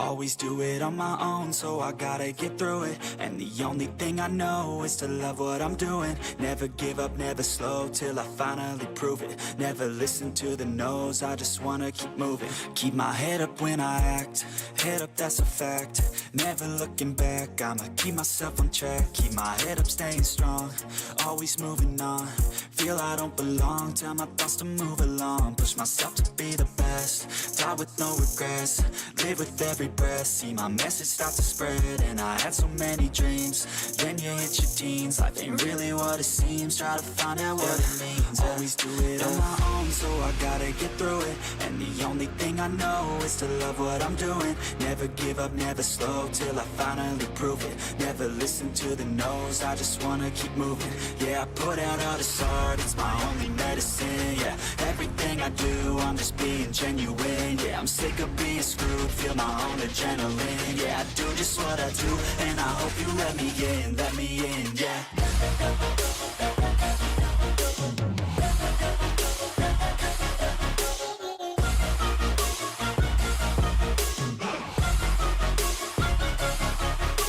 Always do it on my own, so I gotta get through it. And the only thing I know is to love what I'm doing. Never give up, never slow, till I finally prove it. Never listen to the no's, I just wanna keep moving. Keep my head up when I act, head up, that's a fact. Never looking back, I'ma keep myself on track. Keep my head up, staying strong, always moving on. Feel I don't belong, tell my thoughts to move along. Push myself to be the best, die with no regrets. Live with every breath, see my message start to spread. And I had so many dreams, then you hit your teens. Life ain't really what it seems, try to find out what it means. Always do it on my own, so I gotta get through it. And the only thing I know is to love what I'm doing. Never give up, never slow, till I finally prove it. Never listen to the no's, I just wanna keep moving. Yeah, I put out all this art, it's my only medicine. Yeah, everything I do, I'm just being genuine. Yeah, I'm sick of being screwed, feel my own adrenaline. Yeah, I do just what I do, and I hope you let me in, yeah.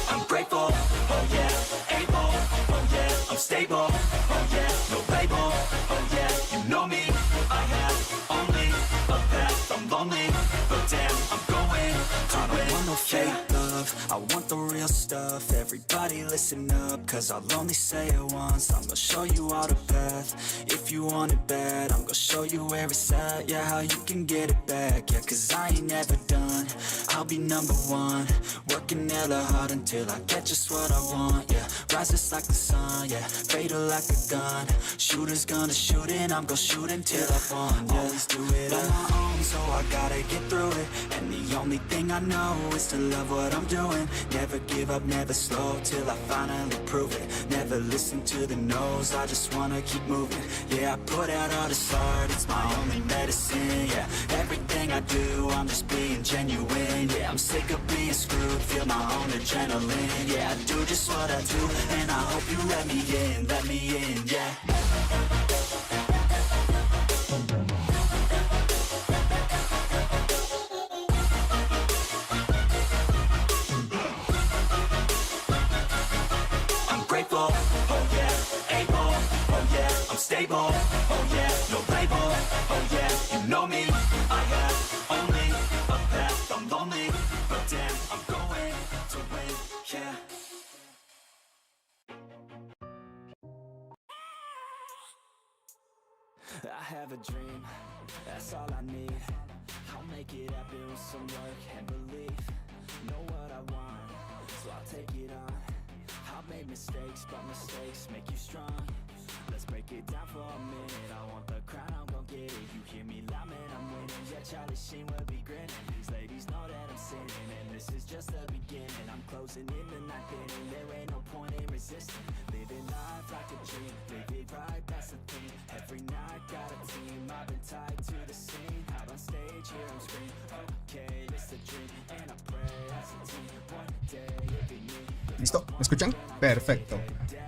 I'm grateful, oh yeah, able, oh yeah, I'm stable, oh yeah, no label, oh yeah, you know me, I have only a path, I'm lonely, but damn, I'm going to win. I don't want no fake love, I want the real stuff. Everybody listen up, cause I'll only say it once. I'm gonna show you all the path, if you want it bad. I'm gonna show you where it's at, yeah, how you can get it back. Yeah, cause I ain't never done, I'll be number one. Working hella hard until I get just what I want, yeah. Rises like the sun, yeah, fatal like a gun. Shooters gonna shoot and I'm gonna shoot until I won, yeah. Always do it on my own, so I gotta get through it. And the only thing I know is to love what I'm doing. Never give up, never slow, till I finally prove it. Never listen to the no's, I just wanna keep moving. Yeah, I put out all this art, it's my only medicine. Yeah, everything I do, I'm just being genuine. Yeah, I'm sick of being screwed, feel my own adrenaline. Yeah, I do just what I do, and I hope you let me in, yeah. Grateful, oh yeah, able, oh yeah, I'm stable, oh yeah, no label, oh yeah, you know me, I have only a path, I'm lonely, but damn, I'm going to win, yeah. I have a dream, that's all I need. I'll make it happen with some work and belief. Know what I want, so I'll take it on. I've made mistakes, but mistakes make you strong. Let's break it down for a minute. I want the crown, I'm gon' get it. You hear me loud, man, I'm winning. Yeah, Charlie Sheen will be grinning. These ladies know that I'm sinning, and this is just the beginning. I'm closing in the night inning. There ain't no point in resisting. Living life like a dream, live it right, that's the thing. Every night got a team, I've been tied to the scene. Out on stage, here I'm screaming. Okay, it's a dream, and I pray as a team. One day it'll be me. ¿Listo? ¿Me escuchan? Perfecto.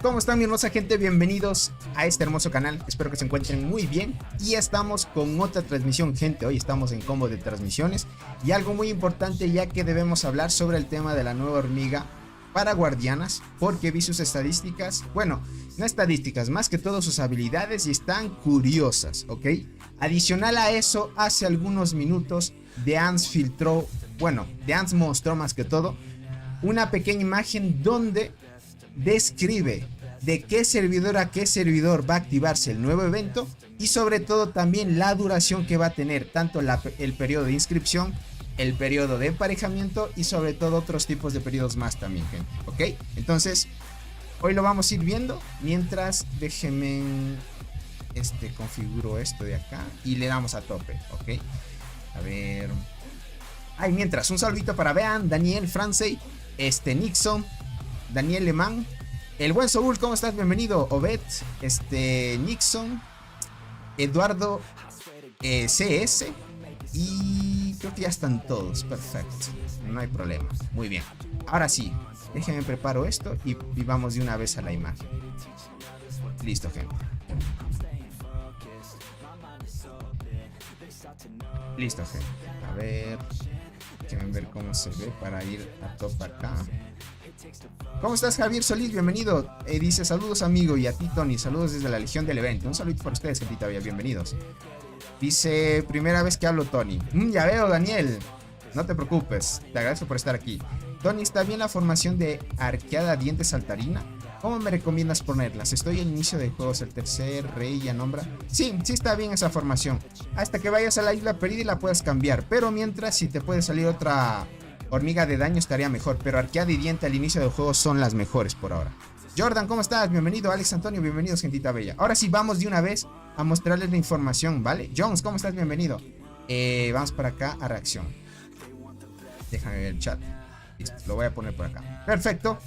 ¿Cómo están, mi hermosa gente? Bienvenidos a este hermoso canal. Espero que se encuentren muy bien. Y estamos con otra transmisión, gente. Hoy estamos en combo de transmisiones. Y algo muy importante, ya que debemos hablar sobre el tema de la nueva hormiga para guardianas. Porque vi sus estadísticas. Bueno, no estadísticas, más que todo sus habilidades. Y están curiosas, ¿ok? Adicional a eso, hace algunos minutos Deans filtró, bueno, Deans mostró más que todo una pequeña imagen donde describe de qué servidor a qué servidor va a activarse el nuevo evento y sobre todo también la duración que va a tener tanto el periodo de inscripción, el periodo de emparejamiento y sobre todo otros tipos de periodos más también, gente, ¿ok? Entonces, hoy lo vamos a ir viendo. Mientras, déjenme, configuro esto de acá y le damos a tope, ¿ok? A ver. Ay, mientras, un saludito para Bean, Daniel, Francey, Nixon, Daniel Lemán, el buen Soul, ¿cómo estás? Bienvenido, Obed, Nixon, Eduardo, CS, y creo que ya están todos, perfecto, no hay problema, muy bien. Ahora sí, déjenme preparo esto y vamos de una vez a la imagen. Listo, gente. Listo, gente. A ver, que me ver cómo se ve para ir a top acá. ¿Cómo estás, Javier Solís? Bienvenido. Dice saludos, amigo, y a ti, Tony. Saludos desde la Legión del Evento. Un saludo para ustedes, gentita bella. Bienvenidos. Dice, primera vez que hablo, Tony. Ya veo, Daniel. No te preocupes. Te agradezco por estar aquí. Tony, ¿está bien la formación de arqueada dientes saltarina? ¿Cómo me recomiendas ponerlas? Estoy al inicio de juegos, el tercer rey ya nombra. Sí, sí está bien esa formación. Hasta que vayas a la isla perdida y la puedas cambiar. Pero mientras, si te puede salir otra hormiga de daño, estaría mejor. Pero arqueada y diente al inicio del juego son las mejores por ahora. Jordan, ¿cómo estás? Bienvenido. Alex Antonio, bienvenidos, gentita bella. Ahora sí, vamos de una vez a mostrarles la información, ¿vale? Jones, ¿cómo estás? Bienvenido. Vamos para acá a reacción. Déjame ver el chat. Listo, lo voy a poner por acá. Perfecto.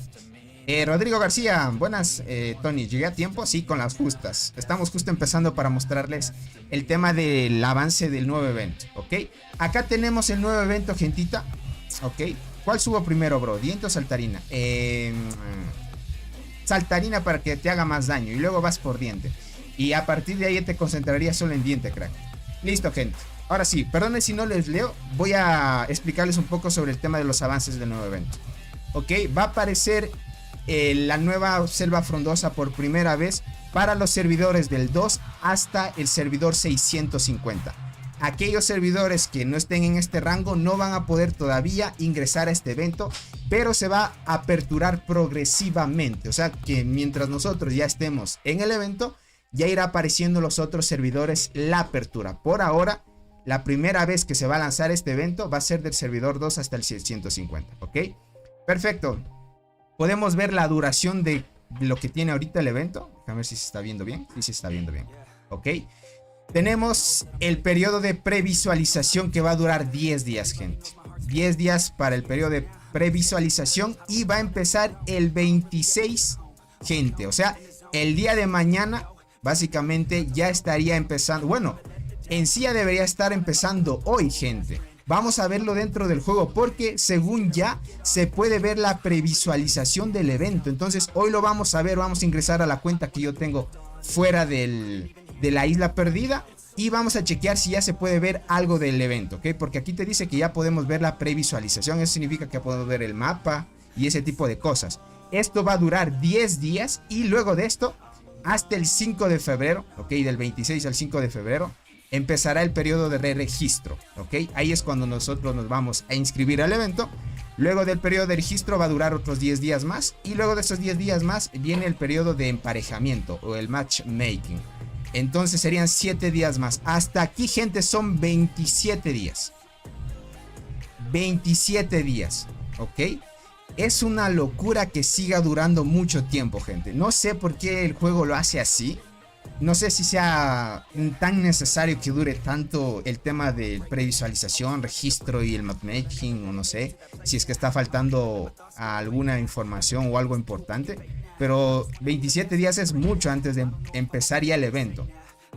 Rodrigo García, buenas, Tony, ¿llegué a tiempo? Sí, con las justas. Estamos justo empezando para mostrarles el tema del avance del nuevo evento, ¿ok? Acá tenemos el nuevo evento, gentita, ¿ok? ¿Cuál subo primero, bro? ¿Diente o saltarina? Saltarina para que te haga más daño y luego vas por diente. Y a partir de ahí te concentrarías solo en diente, crack. Listo, gente. Ahora sí, perdone si no les leo, voy a explicarles un poco sobre el tema de los avances del nuevo evento. ¿Ok? Va a aparecer la nueva selva frondosa por primera vez para los servidores del 2 hasta el servidor 650. Aquellos servidores que no estén en este rango no van a poder todavía ingresar a este evento, pero se va a aperturar progresivamente. O sea que mientras nosotros ya estemos en el evento, ya irá apareciendo los otros servidores la apertura. Por ahora, la primera vez que se va a lanzar este evento va a ser del servidor 2 hasta el 650, ¿ok? Perfecto. Podemos ver la duración de lo que tiene ahorita el evento. A ver si se está viendo bien. Sí, se está viendo bien. ¿Ok? Tenemos el periodo de previsualización que va a durar 10 días, gente. 10 días para el periodo de previsualización y va a empezar el 26, gente. O sea, el día de mañana básicamente ya estaría empezando. Bueno, en sí ya debería estar empezando hoy, gente. Vamos a verlo dentro del juego porque según ya se puede ver la previsualización del evento. Entonces hoy lo vamos a ver, vamos a ingresar a la cuenta que yo tengo fuera de la isla perdida. Y vamos a chequear si ya se puede ver algo del evento, ¿ok? Porque aquí te dice que ya podemos ver la previsualización. Eso significa que podemos ver el mapa y ese tipo de cosas. Esto va a durar 10 días y luego de esto hasta el 5 de febrero, ¿ok? Del 26 al 5 de febrero. Empezará el periodo de re-registro, ¿ok? Ahí es cuando nosotros nos vamos a inscribir al evento. Luego del periodo de registro va a durar otros 10 días más. Y luego de esos 10 días más viene el periodo de emparejamiento o el matchmaking. Entonces serían 7 días más. Hasta aquí, gente, son 27 días. 27 días, ¿ok? Es una locura que siga durando mucho tiempo, gente. No sé por qué el juego lo hace así. No sé si sea tan necesario que dure tanto el tema de previsualización, registro y el matchmaking, o no sé si es que está faltando alguna información o algo importante, pero 27 días es mucho antes de empezar ya el evento.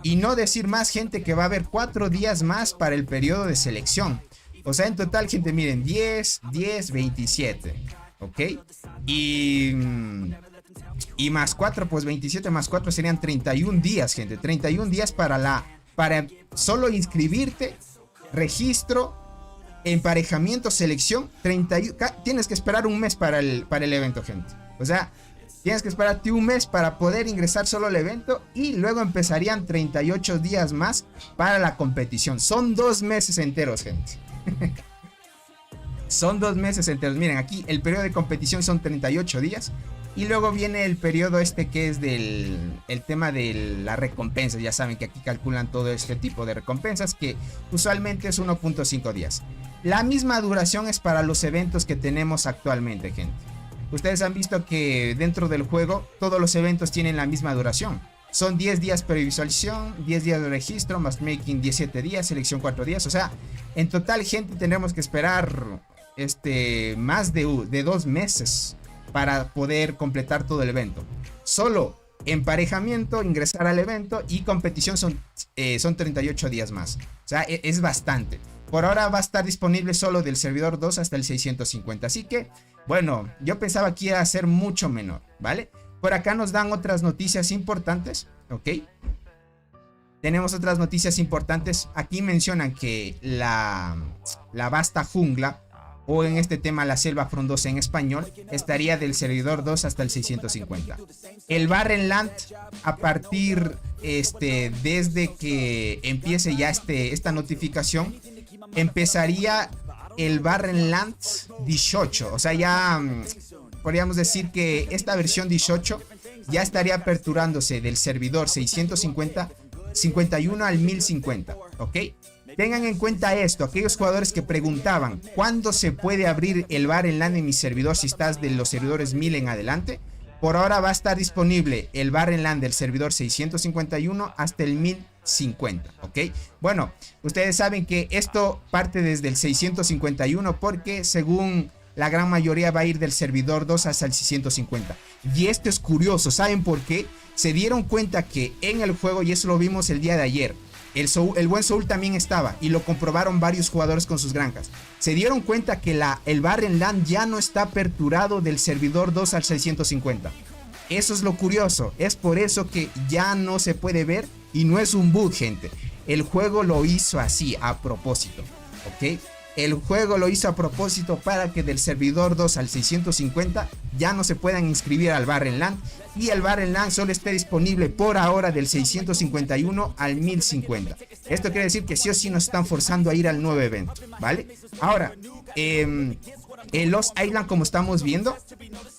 Y no decir más, gente, que va a haber 4 días más para el periodo de selección. O sea, en total, gente, miren, 10, 27, ¿ok? Y más 4, pues 27 más 4 serían 31 días, gente. 31 días para solo inscribirte, registro, emparejamiento, selección. 31, tienes que esperar un mes para el evento, gente. O sea, tienes que esperarte un mes para poder ingresar solo al evento. Y luego empezarían 38 días más para la competición. Son 2 meses enteros, gente. Son 2 meses enteros. Miren, aquí el periodo de competición son 38 días. Y luego viene el periodo que es el tema de las recompensas. Ya saben que aquí calculan todo este tipo de recompensas, que usualmente es 1.5 días. La misma duración es para los eventos que tenemos actualmente, gente. Ustedes han visto que dentro del juego todos los eventos tienen la misma duración. Son 10 días previsualización, 10 días de registro, matchmaking 17 días, selección 4 días. O sea, en total, gente, tendremos que esperar más de 2 meses para poder completar todo el evento. Solo emparejamiento, ingresar al evento y competición son 38 días más. O sea, es bastante. Por ahora va a estar disponible solo del servidor 2 hasta el 650. Así que, bueno, yo pensaba que iba a ser mucho menor, ¿vale? Por acá nos dan otras noticias importantes, ¿ok? Tenemos otras noticias importantes. Aquí mencionan que la vasta jungla o en este tema la selva frondosa en español, estaría del servidor 2 hasta el 650. El Barrenland, a partir desde que empiece ya esta notificación, empezaría el Barrenland 18. O sea, ya podríamos decir que esta versión 18 ya estaría aperturándose del servidor 651 al 1050, ¿ok? Tengan en cuenta esto, aquellos jugadores que preguntaban ¿cuándo se puede abrir el Barrenland en mi servidor si estás de los servidores 1000 en adelante? Por ahora va a estar disponible el Barrenland del servidor 651 hasta el 1050, ¿ok? Bueno, ustedes saben que esto parte desde el 651 porque según la gran mayoría va a ir del servidor 2 hasta el 650. Y esto es curioso, ¿saben por qué? Se dieron cuenta que en el juego, y eso lo vimos el día de ayer, el buen Soul también estaba y lo comprobaron varios jugadores con sus granjas. Se dieron cuenta que el Barrenland ya no está aperturado del servidor 2 al 650. Eso es lo curioso, es por eso que ya no se puede ver y no es un bug, gente. El juego lo hizo así a propósito, ¿ok? El juego lo hizo a propósito para que del servidor 2 al 650 ya no se puedan inscribir al Barrenland y el Barrenland solo esté disponible por ahora del 651 al 1050. Esto quiere decir que sí o sí nos están forzando a ir al nuevo evento, ¿vale? Ahora, en Lost Island, como estamos viendo,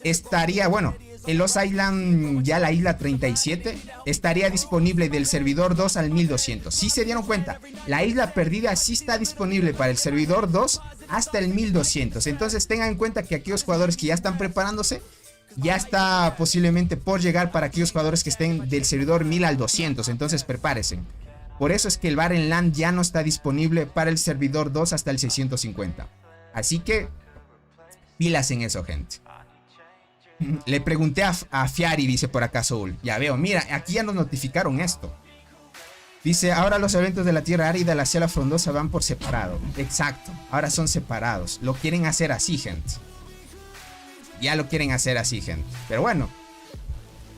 estaría, bueno, en Lost Island, ya la isla 37, estaría disponible del servidor 2 al 1200. Si se dieron cuenta, la isla perdida sí está disponible para el servidor 2 hasta el 1200. Entonces tengan en cuenta que aquellos jugadores que ya están preparándose, ya está posiblemente por llegar para aquellos jugadores que estén del servidor 1000 al 200. Entonces prepárense. Por eso es que el Barrenland ya no está disponible para el servidor 2 hasta el 650. Así que pilas en eso, gente. Le pregunté a Fiari, dice por acá Soul. Ya veo, mira, aquí ya nos notificaron esto. Dice, ahora los eventos de la Tierra Árida y la Selva Frondosa van por separado. Exacto, ahora son separados. Lo quieren hacer así, gente. Ya lo quieren hacer así, gente. Pero bueno,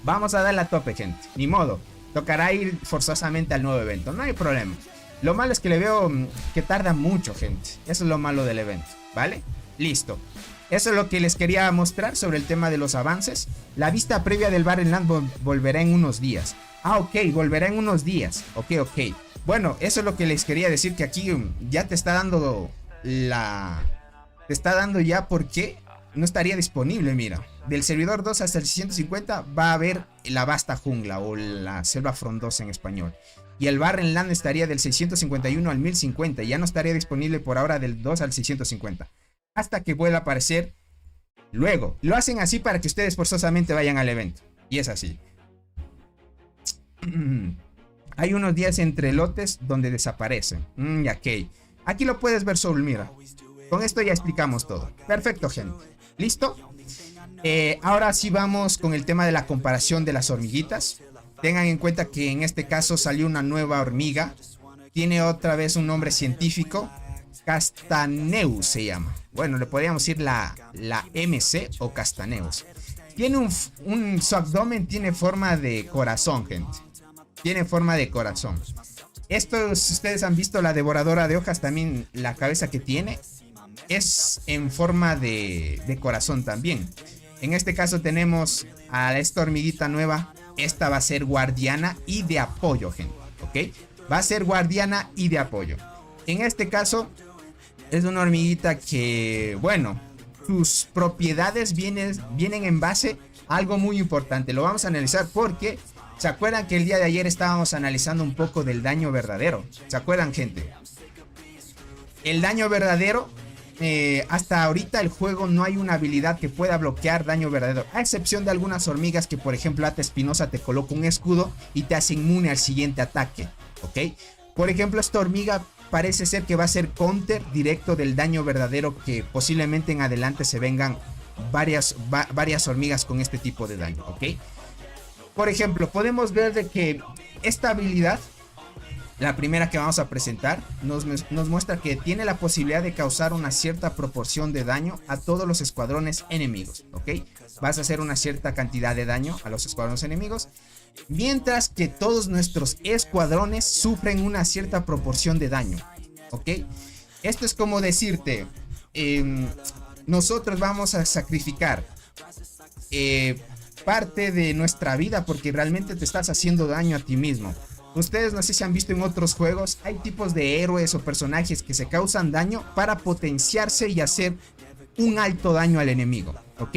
vamos a darle a tope, gente. Ni modo, tocará ir forzosamente al nuevo evento. No hay problema. Lo malo es que le veo que tarda mucho, gente. Eso es lo malo del evento, ¿vale? Listo. Eso es lo que les quería mostrar sobre el tema de los avances. La vista previa del Barrenland volverá en unos días. Ah, ok, volverá en unos días. Ok. Bueno, eso es lo que les quería decir, que aquí ya te está dando te está dando ya porque no estaría disponible, mira. Del servidor 2 hasta el 650 va a haber la vasta jungla o la selva frondosa en español. Y el Barrenland estaría del 651 al 1050. Ya no estaría disponible por ahora del 2 al 650. Hasta que vuelva a aparecer luego. Lo hacen así para que ustedes forzosamente vayan al evento. Y es así. Hay unos días entre lotes donde desaparecen. Ok. Aquí lo puedes ver, Soul, mira. Con esto ya explicamos todo. Perfecto, gente. ¿Listo? Ahora sí vamos con el tema de la comparación de las hormiguitas. Tengan en cuenta que en este caso salió una nueva hormiga. Tiene otra vez un nombre científico. Castaneus se llama. Bueno, le podríamos decir la MC o Castaneus. Tiene su abdomen tiene forma de corazón, gente. Tiene forma de corazón. Esto, si ustedes han visto la devoradora de hojas, también la cabeza que tiene es en forma de corazón también. En este caso tenemos a esta hormiguita nueva. Esta va a ser guardiana y de apoyo, gente. ¿Ok? Va a ser guardiana y de apoyo. En este caso es una hormiguita que, bueno, sus propiedades vienen en base a algo muy importante. Lo vamos a analizar porque ¿se acuerdan que el día de ayer estábamos analizando un poco del daño verdadero? ¿Se acuerdan, gente? El daño verdadero, hasta ahorita el juego no hay una habilidad que pueda bloquear daño verdadero, a excepción de algunas hormigas que, por ejemplo, Ata Espinosa te coloca un escudo y te hace inmune al siguiente ataque, ¿ok? Por ejemplo, esta hormiga parece ser que va a ser counter directo del daño verdadero, que posiblemente en adelante se vengan varias hormigas con este tipo de daño, ¿ok? Por ejemplo, podemos ver de que esta habilidad, la primera que vamos a presentar, nos muestra que tiene la posibilidad de causar una cierta proporción de daño a todos los escuadrones enemigos, ¿ok? Vas a hacer una cierta cantidad de daño a los escuadrones enemigos, mientras que todos nuestros escuadrones sufren una cierta proporción de daño, ¿ok? Esto es como decirte, nosotros vamos a sacrificar parte de nuestra vida porque realmente te estás haciendo daño a ti mismo. Ustedes no sé si han visto en otros juegos, hay tipos de héroes o personajes que se causan daño para potenciarse y hacer un alto daño al enemigo, ¿ok?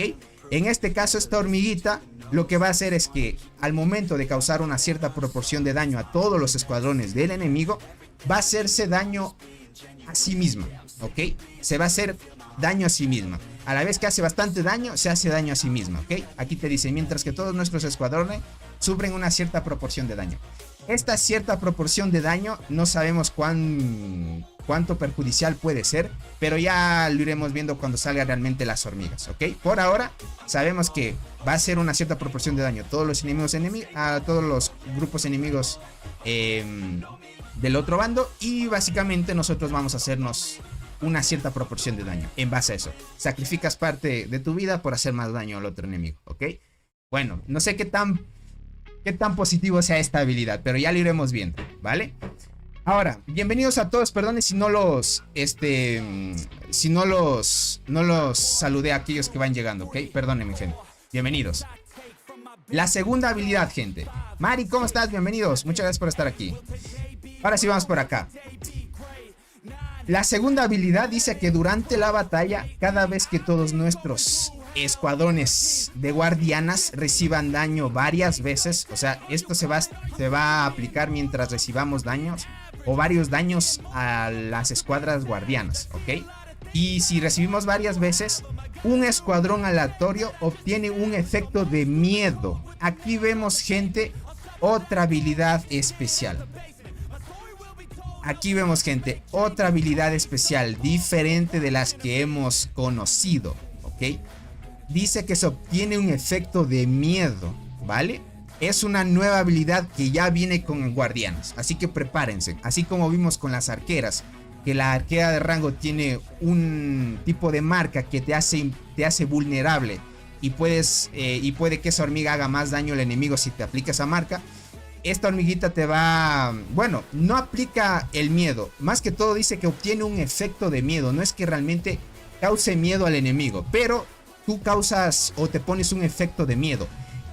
En este caso esta hormiguita lo que va a hacer es que al momento de causar una cierta proporción de daño a todos los escuadrones del enemigo, va a hacerse daño a sí misma, ¿ok? Se va a hacer daño a sí misma. A la vez que hace bastante daño, se hace daño a sí misma, ¿ok? Aquí te dice, mientras que todos nuestros escuadrones sufren una cierta proporción de daño. Esta cierta proporción de daño no sabemos cuánto perjudicial puede ser, pero ya lo iremos viendo cuando salgan realmente las hormigas, ¿ok? Por ahora sabemos que va a ser una cierta proporción de daño a todos los enemigos a todos los grupos enemigos del otro bando, y básicamente nosotros vamos a hacernos una cierta proporción de daño en base a eso. Sacrificas parte de tu vida por hacer más daño al otro enemigo, ¿ok? Bueno, no sé qué tan positivo sea esta habilidad, pero ya lo iremos viendo, ¿vale? Ahora, bienvenidos a todos, perdone si no los saludé a aquellos que van llegando, ¿ok? Perdónenme, gente. Bienvenidos. La segunda habilidad, gente. Mari, ¿cómo estás? Bienvenidos. Muchas gracias por estar aquí. Ahora sí vamos por acá. La segunda habilidad dice que durante la batalla, cada vez que todos nuestros escuadrones de guardianas reciban daño varias veces, o sea, esto se va a aplicar mientras recibamos daños o varios daños a las escuadras guardianas, ¿ok? Y si recibimos varias veces, un escuadrón aleatorio obtiene un efecto de miedo. Aquí vemos, gente, otra habilidad especial. Aquí vemos, gente, otra habilidad especial diferente de las que hemos conocido, ¿ok? Dice que se obtiene un efecto de miedo, ¿vale? Es una nueva habilidad que ya viene con guardianes, así que prepárense. Así como vimos con las arqueras, que la arquera de rango tiene un tipo de marca que te hace vulnerable y puede que esa hormiga haga más daño al enemigo si te aplica esa marca. Esta hormiguita te va... Bueno, no aplica el miedo. Más que todo dice que obtiene un efecto de miedo. No es que realmente cause miedo al enemigo, pero tú causas o te pones un efecto de miedo.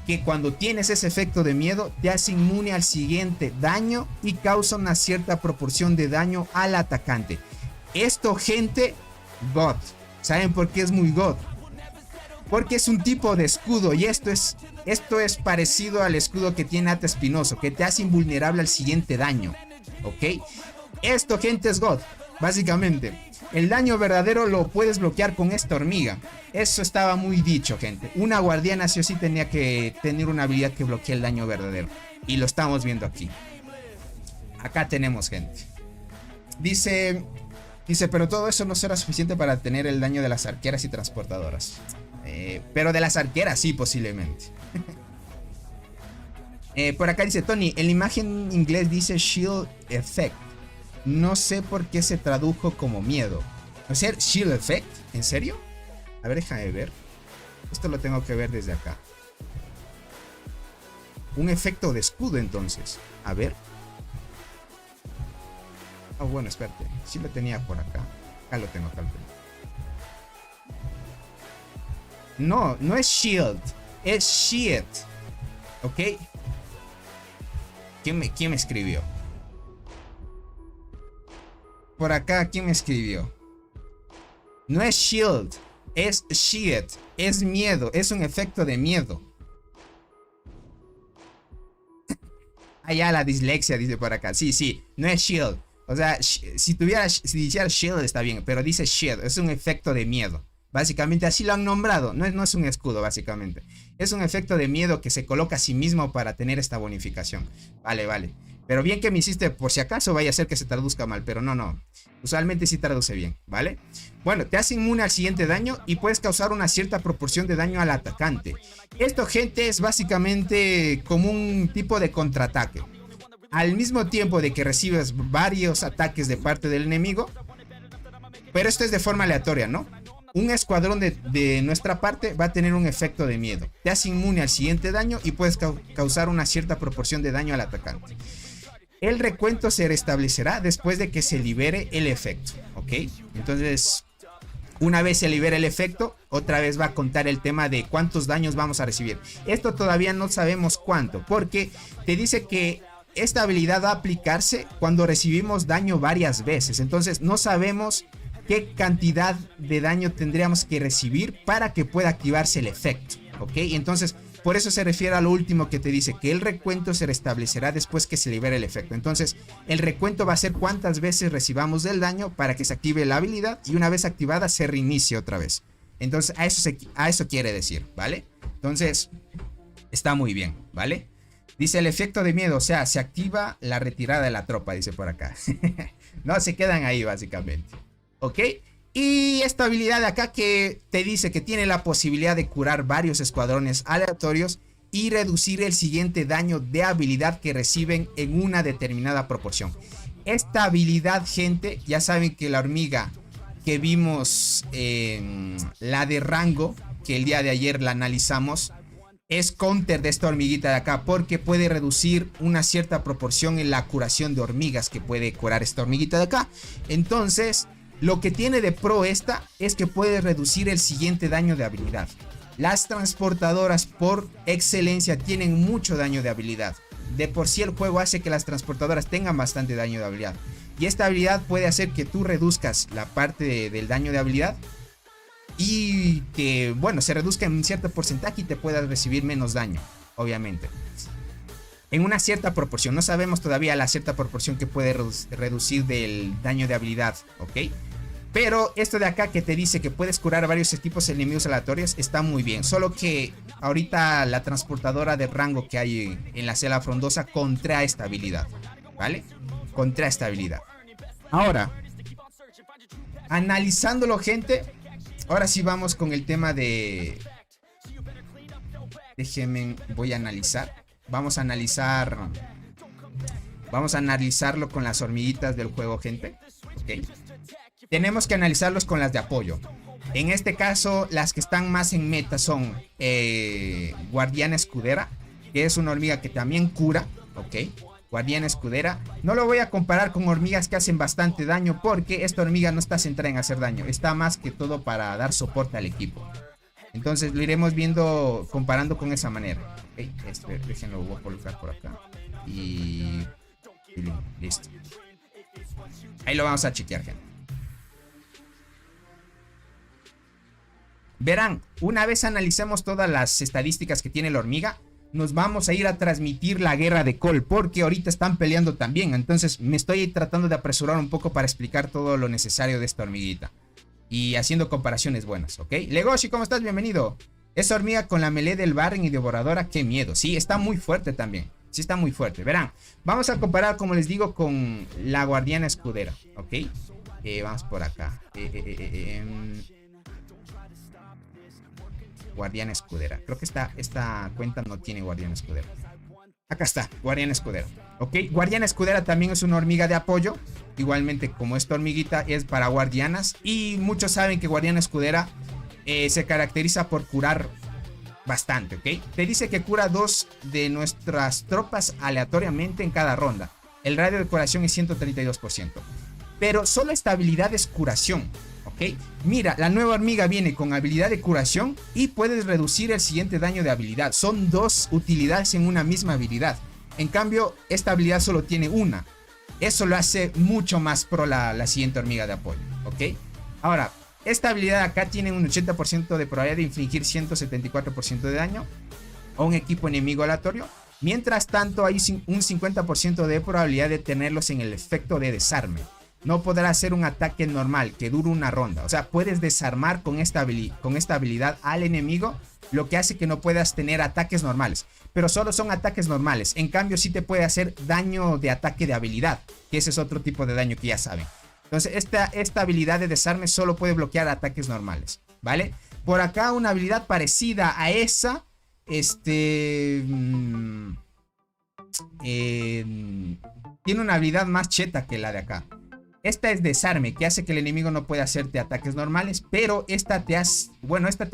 Que cuando tienes ese efecto de miedo te hace inmune al siguiente daño y causa una cierta proporción de daño al atacante. Esto, gente, God. ¿Saben por qué es muy God? Porque es un tipo de escudo y esto es parecido al escudo que tiene Ata Espinoso, que te hace invulnerable al siguiente daño, ¿ok? Esto, gente, es God, básicamente. El daño verdadero lo puedes bloquear con esta hormiga. Eso estaba muy dicho, gente. Una guardiana sí o sí tenía que tener una habilidad que bloquee el daño verdadero. Y lo estamos viendo aquí. Acá tenemos, gente. Dice, pero todo eso no será suficiente para tener el daño de las arqueras y transportadoras. Pero de las arqueras sí, posiblemente. Por acá dice Tony, en la imagen en inglés dice Shield Effect. No sé por qué se tradujo como miedo. O sea, Shield Effect, ¿en serio? A ver, déjame ver. Esto lo tengo que ver desde acá. Un efecto de escudo, entonces. A ver. Oh, bueno, espérate. Sí lo tenía por acá. Acá lo tengo, acá lo tengo. No, no es shield. Es shit. ¿Ok? ¿Quién me escribió? Por acá, ¿quién me escribió? No es shield. Es shit. Es miedo. Es un efecto de miedo. Allá la dislexia dice por acá. Sí. No es shield. O sea, si dijera shield está bien. Pero dice shit. Es un efecto de miedo. Básicamente así lo han nombrado. No es un escudo, básicamente. Es un efecto de miedo que se coloca a sí mismo para tener esta bonificación. Vale. Pero bien que me hiciste, por si acaso vaya a ser que se traduzca mal. Pero no. Usualmente sí traduce bien, ¿vale? Bueno, te hace inmune al siguiente daño y puedes causar una cierta proporción de daño al atacante. Esto, gente, es básicamente como un tipo de contraataque. Al mismo tiempo de que recibes varios ataques de parte del enemigo. Pero esto es de forma aleatoria, ¿no? Un escuadrón de nuestra parte va a tener un efecto de miedo. Te hace inmune al siguiente daño y puedes causar una cierta proporción de daño al atacante. El recuento se restablecerá después de que se libere el efecto, ¿ok? Entonces, Una vez se libera el efecto, otra vez va a contar el tema de cuántos daños vamos a recibir. Esto todavía no sabemos cuánto, porque te dice que esta habilidad va a aplicarse cuando recibimos daño varias veces. Entonces no sabemos qué cantidad de daño tendríamos que recibir para que pueda activarse el efecto, ¿ok? Entonces por eso se refiere a lo último que te dice, que el recuento se restablecerá después que se libere el efecto. Entonces el recuento va a ser cuántas veces recibamos del daño para que se active la habilidad, y una vez activada se reinicie otra vez. Entonces a eso quiere decir, ¿vale? Entonces está muy bien, ¿vale? Dice el efecto de miedo, o sea, se activa la retirada de la tropa, dice por acá. No, se quedan ahí básicamente, ¿ok? Y esta habilidad de acá que te dice que tiene la posibilidad de curar varios escuadrones aleatorios y reducir el siguiente daño de habilidad que reciben en una determinada proporción. Esta habilidad, gente, ya saben que la hormiga que vimos, la de rango, que el día de ayer la analizamos, es counter de esta hormiguita de acá, porque puede reducir una cierta proporción en la curación de hormigas que puede curar esta hormiguita de acá. Entonces lo que tiene de pro esta es que puede reducir el siguiente daño de habilidad. Las transportadoras por excelencia tienen mucho daño de habilidad. De por sí el juego hace que las transportadoras tengan bastante daño de habilidad. Y esta habilidad puede hacer que tú reduzcas la parte del daño de habilidad. Y que, bueno, se reduzca en un cierto porcentaje y te puedas recibir menos daño, obviamente. En una cierta proporción. No sabemos todavía la cierta proporción que puede reducir del daño de habilidad, ¿ok? Pero esto de acá que te dice que puedes curar varios tipos de enemigos aleatorios está muy bien. Solo que ahorita la transportadora de rango que hay en la selva frondosa contra esta habilidad, ¿vale? Contra esta habilidad. Ahora, analizándolo, gente, ahora sí vamos con el tema de... Déjenme, voy a analizar. Vamos a analizarlo con las hormiguitas del juego, gente. ¿Ok? Tenemos que analizarlos con las de apoyo. En este caso, las que están más en meta son Guardiana Escudera, que es una hormiga que también cura. ¿Ok? Guardiana Escudera. No lo voy a comparar con hormigas que hacen bastante daño, porque esta hormiga no está centrada en hacer daño. Está más que todo para dar soporte al equipo. Entonces lo iremos viendo, comparando con esa manera. Okay, déjenlo, voy a colocar por acá. Y listo. Ahí lo vamos a chequear, gente. Verán, una vez analicemos todas las estadísticas que tiene la hormiga, nos vamos a ir a transmitir la guerra de Cole, porque ahorita están peleando también. Entonces me estoy tratando de apresurar un poco para explicar todo lo necesario de esta hormiguita. Y haciendo comparaciones buenas, ¿ok? Legoshi, ¿cómo estás? Bienvenido. Esa hormiga con la melee del Barren y devoradora, qué miedo. Sí, está muy fuerte también. Sí, está muy fuerte. Verán, vamos a comparar, como les digo, con la Guardiana Escudera, ¿ok? Vamos por acá. Guardiana Escudera. Creo que esta cuenta no tiene Guardiana Escudera. Acá está, Guardiana Escudera. Ok, Guardiana Escudera también es una hormiga de apoyo. Igualmente como esta hormiguita es para guardianas. Y muchos saben que Guardiana Escudera se caracteriza por curar bastante, ¿ok? Te dice que cura 2 de nuestras tropas aleatoriamente en cada ronda. El radio de curación es 132%. Pero solo esta habilidad es curación, ¿ok? Mira, la nueva hormiga viene con habilidad de curación y puedes reducir el siguiente daño de habilidad. Son 2 utilidades en una misma habilidad. En cambio, esta habilidad solo tiene una. Eso lo hace mucho más pro la siguiente hormiga de apoyo, ¿ok? Ahora, esta habilidad acá tiene un 80% de probabilidad de infligir 174% de daño a un equipo enemigo aleatorio. Mientras tanto, hay un 50% de probabilidad de tenerlos en el efecto de desarme. No podrá hacer un ataque normal que dure una ronda. O sea, puedes desarmar con esta habilidad al enemigo, lo que hace que no puedas tener ataques normales. Pero solo son ataques normales. En cambio, sí te puede hacer daño de ataque de habilidad, que ese es otro tipo de daño que ya saben. Entonces, esta habilidad de desarme solo puede bloquear ataques normales, ¿vale? Por acá, una habilidad parecida a esa, tiene una habilidad más cheta que la de acá. Esta es desarme, que hace que el enemigo no pueda hacerte ataques normales, pero esta te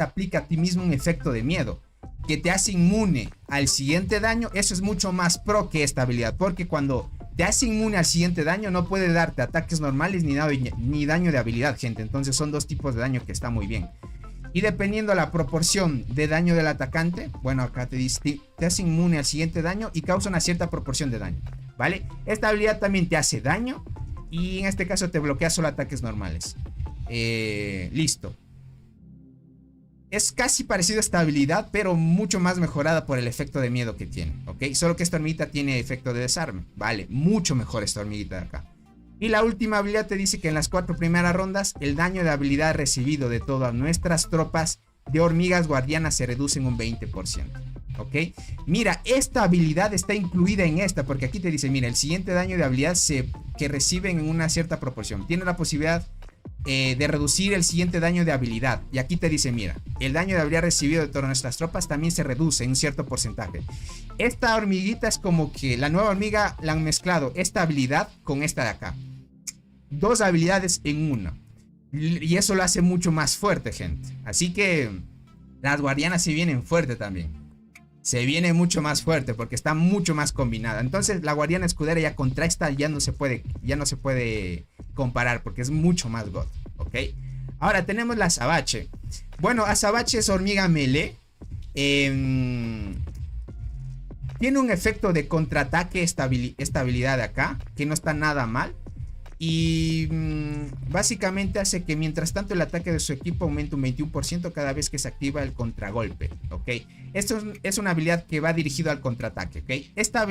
aplica a ti mismo un efecto de miedo, que te hace inmune al siguiente daño. Eso es mucho más pro que esta habilidad, porque cuando te hace inmune al siguiente daño, no puede darte ataques normales ni daño de habilidad, gente. Entonces son dos tipos de daño que está muy bien. Y dependiendo la proporción de daño del atacante, bueno, acá te dice, te hace inmune al siguiente daño y causa una cierta proporción de daño, ¿vale? Esta habilidad también te hace daño y en este caso te bloquea solo ataques normales. Listo. Es casi parecido a esta habilidad, pero mucho más mejorada por el efecto de miedo que tiene, ¿ok? Solo que esta hormiguita tiene efecto de desarme, ¿vale? Mucho mejor esta hormiguita de acá. Y la última habilidad te dice que en las 4 primeras rondas el daño de habilidad recibido de todas nuestras tropas de hormigas guardianas se reduce en un 20%. ¿Ok? Mira, esta habilidad está incluida en esta porque aquí te dice, mira, el siguiente daño de habilidad que reciben en una cierta proporción. Tiene la posibilidad de reducir el siguiente daño de habilidad. Y aquí te dice, mira, el daño de habilidad recibido de todas nuestras tropas también se reduce en un cierto porcentaje. Esta hormiguita es como que la nueva hormiga la han mezclado esta habilidad con esta de acá. Dos habilidades en una. Y eso lo hace mucho más fuerte, gente. Así que las guardianas se vienen fuerte también. Se viene mucho más fuerte porque está mucho más combinada. Entonces la guardiana escudera ya contra esta ya no se puede comparar porque es mucho más god, ¿ok? Ahora tenemos la azabache. Bueno, azabache es hormiga melee. Tiene un efecto de contraataque esta habilidad de acá, que no está nada mal. Y básicamente hace que mientras tanto el ataque de su equipo aumente un 21% cada vez que se activa el contragolpe, ¿ok? Esto es una habilidad que va dirigido al contraataque, ¿ok? Esta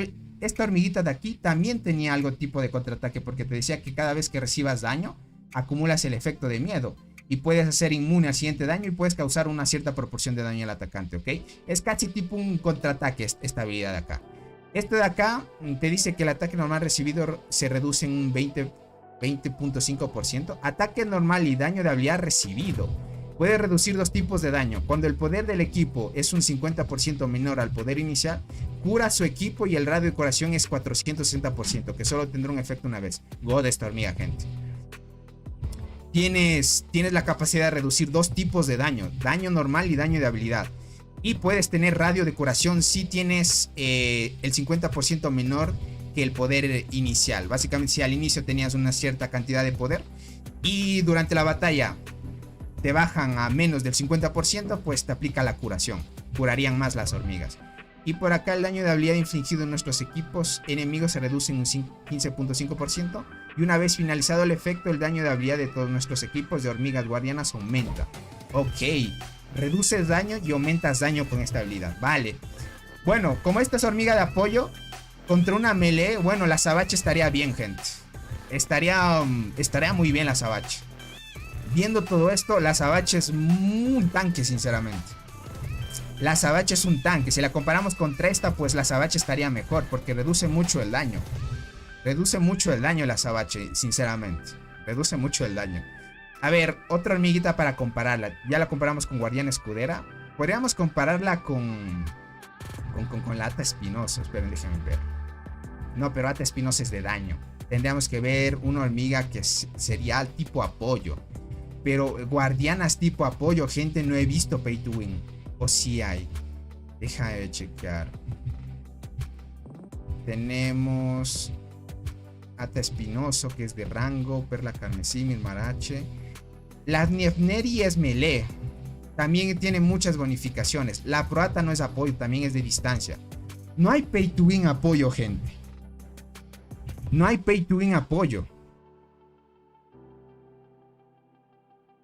hormiguita de aquí también tenía algo tipo de contraataque porque te decía que cada vez que recibas daño acumulas el efecto de miedo y puedes hacer inmune al siguiente daño y puedes causar una cierta proporción de daño al atacante, ¿ok? Es casi tipo un contraataque esta habilidad de acá. Este de acá te dice que el ataque normal recibido se reduce en un 20.5%. Ataque normal y daño de habilidad recibido. Puede reducir dos tipos de daño. Cuando el poder del equipo es un 50% menor al poder inicial, cura a su equipo y el radio de curación es 460%, que solo tendrá un efecto una vez. God esta hormiga, gente. Tienes la capacidad de reducir dos tipos de daño. Daño normal y daño de habilidad. Y puedes tener radio de curación si tienes el 50% menor que el poder inicial. Básicamente si al inicio tenías una cierta cantidad de poder y durante la batalla te bajan a menos del 50%, pues te aplica la curación. Curarían más las hormigas. Y por acá el daño de habilidad infligido en nuestros equipos enemigos se reduce en un 15.5%. Y una vez finalizado el efecto, el daño de habilidad de todos nuestros equipos de hormigas guardianas aumenta. Ok, reduces daño y aumentas daño con esta habilidad. Vale. Bueno, como esta es hormiga de apoyo, contra una melee, bueno, la azabache estaría bien, gente. Estaría muy bien la azabache. Viendo todo esto, la azabache es un tanque, sinceramente. La azabache es un tanque. Si la comparamos contra esta, pues la azabache estaría mejor, porque reduce mucho el daño. Reduce mucho el daño la azabache, sinceramente. Reduce mucho el daño. A ver, otra hormiguita para compararla. Ya la comparamos con guardiana escudera. Podríamos compararla con la ata espinosa. Esperen, déjenme ver. No, pero ata espinosa es de daño. Tendríamos que ver una hormiga que sería tipo apoyo. Pero guardianas tipo apoyo, gente, no he visto pay to win. O sí hay. Deja de checar. Tenemos ata espinoso, que es de rango. Perla carmesí, milmarache. La Niefneri es melee. También tiene muchas bonificaciones. La proata no es apoyo, también es de distancia. No hay pay to win apoyo, gente. No hay pay to win apoyo.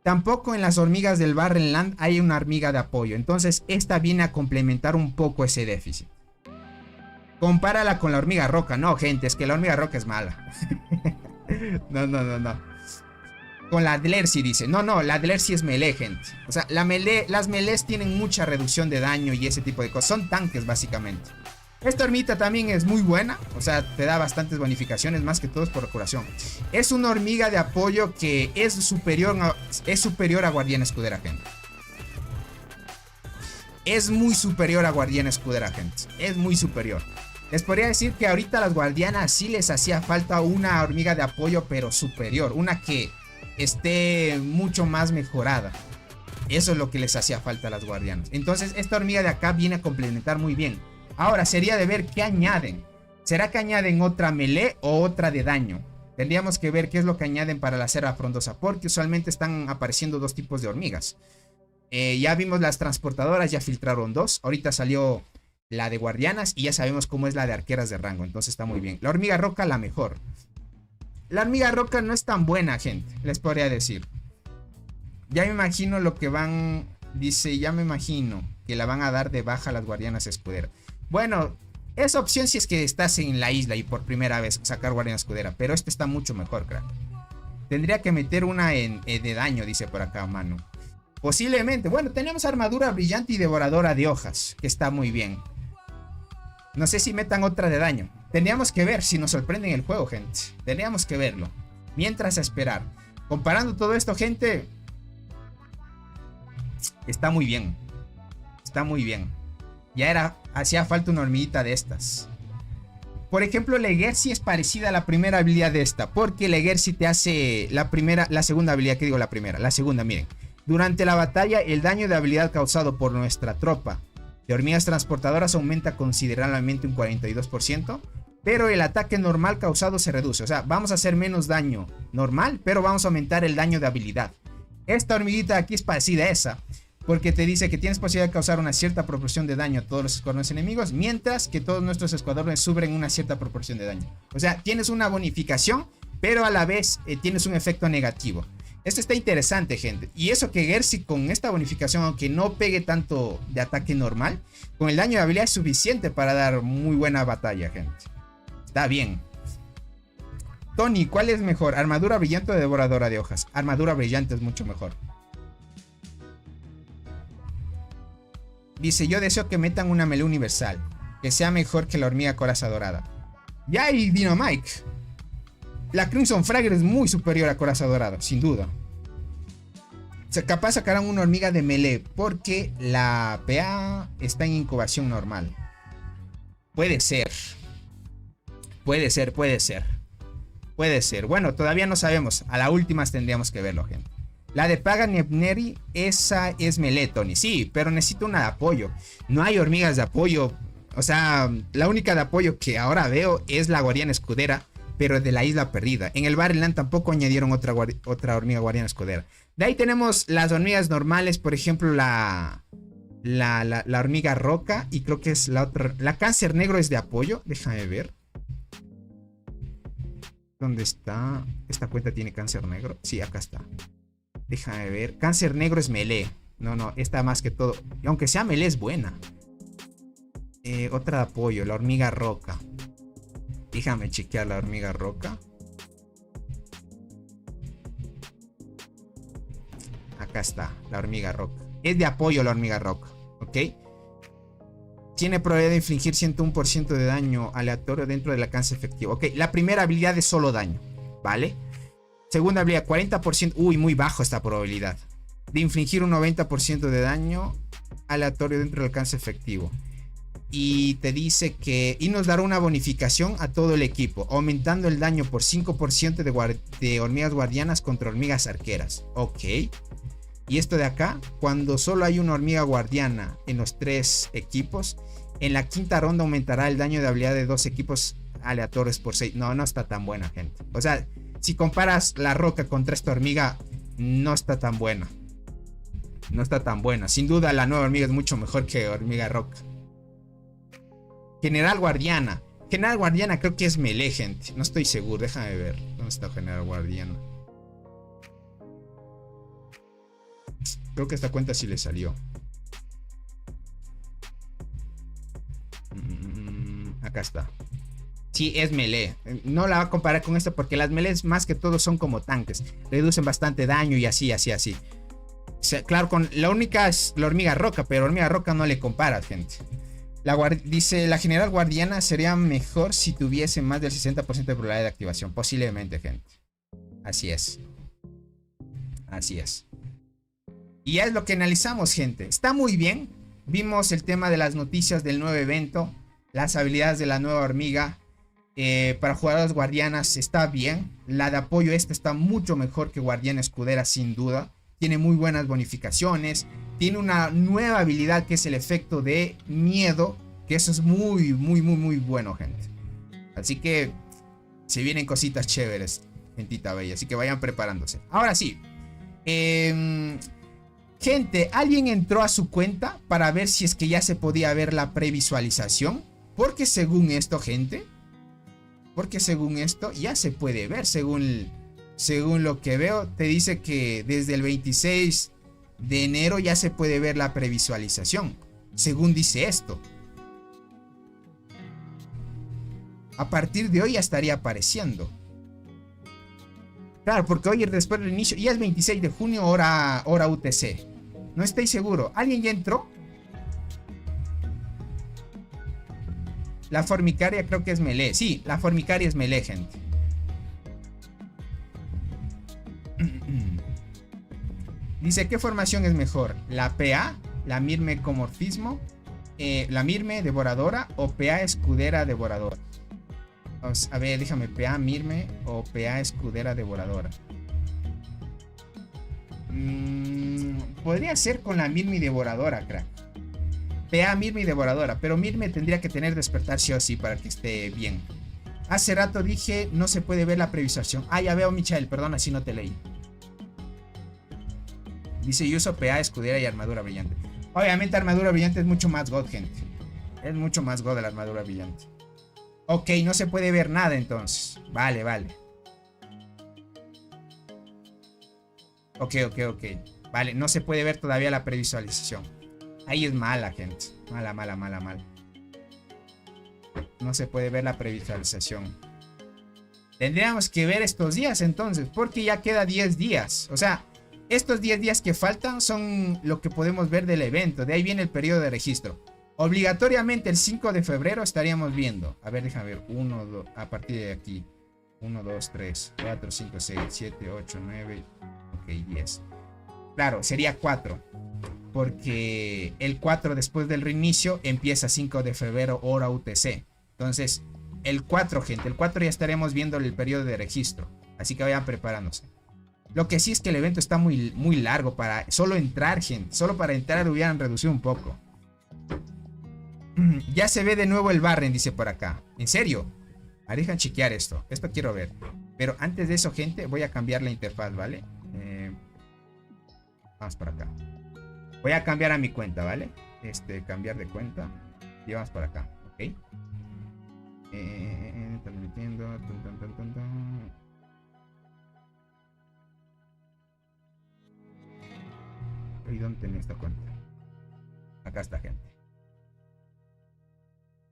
Tampoco en las hormigas del Barrenland hay una hormiga de apoyo. Entonces esta viene a complementar un poco ese déficit. Compárala con la hormiga roca. No, gente, es que la hormiga roca es mala. No. Con la Adlersi dice. No, la Adlersi es melee, gente. O sea, las melees tienen mucha reducción de daño y ese tipo de cosas. Son tanques, básicamente. Esta hormita también es muy buena. O sea, te da bastantes bonificaciones, más que todo es por curación. Es una hormiga de apoyo que es superior a guardiana escudera, gente. Es muy superior a guardiana escudera, gente. Es muy superior. Les podría decir que ahorita a las guardianas sí les hacía falta una hormiga de apoyo, pero superior. Una que esté mucho más mejorada. Eso es lo que les hacía falta a las guardianas. Entonces esta hormiga de acá viene a complementar muy bien. Ahora sería de ver qué añaden. ¿Será que añaden otra melee o otra de daño? Tendríamos que ver qué es lo que añaden para la cera frondosa, porque usualmente están apareciendo dos tipos de hormigas. Ya vimos las transportadoras, ya filtraron dos. Ahorita salió la de guardianas y ya sabemos cómo es la de arqueras de rango, entonces está muy bien. La hormiga roca, la mejor. La hormiga roca no es tan buena, gente, les podría decir. Ya me imagino lo que van... Dice, ya me imagino que la van a dar de baja a las guardianas escuderas. Bueno, es opción si es que estás en la isla y por primera vez sacar guardiana escudera, pero este está mucho mejor, crack. Tendría que meter una de daño, dice por acá, Manu. Posiblemente. Bueno, tenemos armadura brillante y devoradora de hojas, que está muy bien. No sé si metan otra de daño. Tendríamos que ver si nos sorprenden el juego, gente. Tendríamos que verlo. Mientras a esperar. Comparando todo esto, gente, está muy bien. Está muy bien. Ya hacía falta una hormiguita de estas. Por ejemplo, la Egersi es parecida a la primera habilidad de esta, porque la Egersi te hace la segunda habilidad, que digo la primera, la segunda, miren. Durante la batalla, el daño de habilidad causado por nuestra tropa de hormigas transportadoras aumenta considerablemente un 42%, pero el ataque normal causado se reduce. O sea, vamos a hacer menos daño normal, pero vamos a aumentar el daño de habilidad. Esta hormiguita de aquí es parecida a esa, porque te dice que tienes posibilidad de causar una cierta proporción de daño a todos los escuadrones enemigos, mientras que todos nuestros escuadrones sufren una cierta proporción de daño. O sea, tienes una bonificación, pero a la vez tienes un efecto negativo. Esto está interesante, gente. Y eso que Egersi con esta bonificación, aunque no pegue tanto de ataque normal, con el daño de habilidad es suficiente para dar muy buena batalla, gente. Está bien. Tony, ¿cuál es mejor? ¿Armadura brillante o devoradora de hojas? Armadura brillante es mucho mejor. Dice, yo deseo que metan una melee universal, que sea mejor que la hormiga coraza dorada. Ya, y Dynamite. La Crimson Fragger es muy superior a coraza dorada, sin duda. O sea, capaz sacarán una hormiga de melee, porque la PA está en incubación normal. Puede ser. Puede ser, puede ser. Puede ser. Bueno, todavía no sabemos. A la última tendríamos que verlo, gente. La de Pagan Nebneri, esa es melee, Tony. Sí, pero necesito una de apoyo. No hay hormigas de apoyo. O sea, la única de apoyo que ahora veo es la guardiana escudera, pero de la isla perdida. En el Barrenland tampoco añadieron otra hormiga guardiana escudera. De ahí tenemos las hormigas normales, por ejemplo, la hormiga roca. Y creo que es la otra. La cáncer negro es de apoyo. Déjame ver. ¿Dónde está? Esta cuenta tiene cáncer negro. Sí, acá está. Déjame ver. Cáncer negro es melee. No, esta más que todo. Y aunque sea melee es buena. Otra de apoyo, la hormiga roca. Déjame chequear la hormiga roca. Acá está, la hormiga roca. Es de apoyo la hormiga roca, ¿ok? Tiene probabilidad de infligir 101% de daño aleatorio dentro del alcance efectivo. Ok, la primera habilidad es solo daño, ¿vale? Segunda habilidad, 40%. Uy, muy bajo esta probabilidad. De infligir un 90% de daño aleatorio dentro del alcance efectivo. Y te dice que... Y nos dará una bonificación a todo el equipo, aumentando el daño por 5% de hormigas guardianas contra hormigas arqueras. Ok. Y esto de acá, cuando solo hay una hormiga guardiana en los 3 equipos, en la quinta ronda aumentará el daño de habilidad de 2 equipos aleatorios por 6. No está tan buena, gente. O sea, si comparas la roca contra esta hormiga, no está tan buena. No está tan buena. Sin duda la nueva hormiga es mucho mejor que hormiga roca. General guardiana. General guardiana creo que es melee, gente. No estoy seguro, déjame ver. ¿Dónde está general guardiana? Creo que esta cuenta sí le salió. Acá está. Sí, es melee. No la voy a comparar con esta porque las melees más que todo son como tanques. Reducen bastante daño y así. O sea, claro, con la única es la hormiga roca, pero hormiga roca no le comparas, gente. Dice, la general guardiana sería mejor si tuviese más del 60% de probabilidad de activación. Posiblemente, gente. Así es. Así es. Y ya es lo que analizamos, gente. Está muy bien. Vimos el tema de las noticias del nuevo evento. Las habilidades de la nueva hormiga. Para jugadores guardianas está bien. La de apoyo esta está mucho mejor que guardiana escudera, sin duda. Tiene muy buenas bonificaciones. Tiene una nueva habilidad que es el efecto de miedo. Que eso es muy bueno, gente. Así que se vienen cositas chéveres, gentita bella. Así que vayan preparándose. Ahora sí. Gente, ¿alguien entró a su cuenta para ver si es que ya se podía ver la previsualización? Porque según esto, gente, porque según esto ya se puede ver. Según lo que veo, te dice que desde el 26 de enero ya se puede ver la previsualización. Según dice esto. A partir de hoy ya estaría apareciendo. Claro, porque hoy después del inicio, ya es 26 de junio, hora UTC. No estoy seguro. ¿Alguien ya entró? La formicaria creo que es melee. Sí, la formicaria es melee, gente. Dice, ¿qué formación es mejor? ¿La PA? ¿La Mirmecomorfismo? ¿La Mirme devoradora? ¿O PA escudera devoradora? A ver, déjame, PA Mirme o PA escudera devoradora. Podría ser con la Mirme devoradora, crack. PA Mirme devoradora, pero Mirme tendría que tener despertar sí o sí para que esté bien. Hace rato dije, no se puede ver la previsualización. Ah, ya veo, Michael, perdona si no te leí. Dice, yo uso PA, escudera y armadura brillante. Obviamente armadura brillante es mucho más god, gente. Es mucho más god la armadura brillante. Ok, no se puede ver nada entonces. Vale, vale. Ok. Vale, no se puede ver todavía la previsualización. Ahí es mala, gente. Mala. No se puede ver la previsualización. Tendríamos que ver estos días entonces, porque ya queda 10 días. O sea, estos 10 días que faltan son lo que podemos ver del evento. De ahí viene el periodo de registro. Obligatoriamente el 5 de febrero estaríamos viendo. A ver, déjame ver. 1, 2, a partir de aquí. 1, 2, 3, 4, 5, 6, 7, 8, 9. Ok, 10. Claro, sería 4. Porque el 4 después del reinicio empieza 5 de febrero hora UTC. Entonces, el 4, gente. El 4 ya estaremos viendo el periodo de registro. Así que vayan preparándose. Lo que sí es que el evento está muy largo para solo entrar, gente. Solo para entrar lo hubieran reducido un poco. Ya se ve de nuevo el Barren, dice por acá. ¿En serio? Dejan chequear esto. Esto quiero ver. Pero antes de eso, gente, voy a cambiar la interfaz, ¿vale? Vamos por acá. Voy a cambiar a mi cuenta, ¿vale? Cambiar de cuenta. Y vamos por acá, ¿ok? Transmitiendo. ¿Y dónde tenía esta cuenta? Acá está, gente.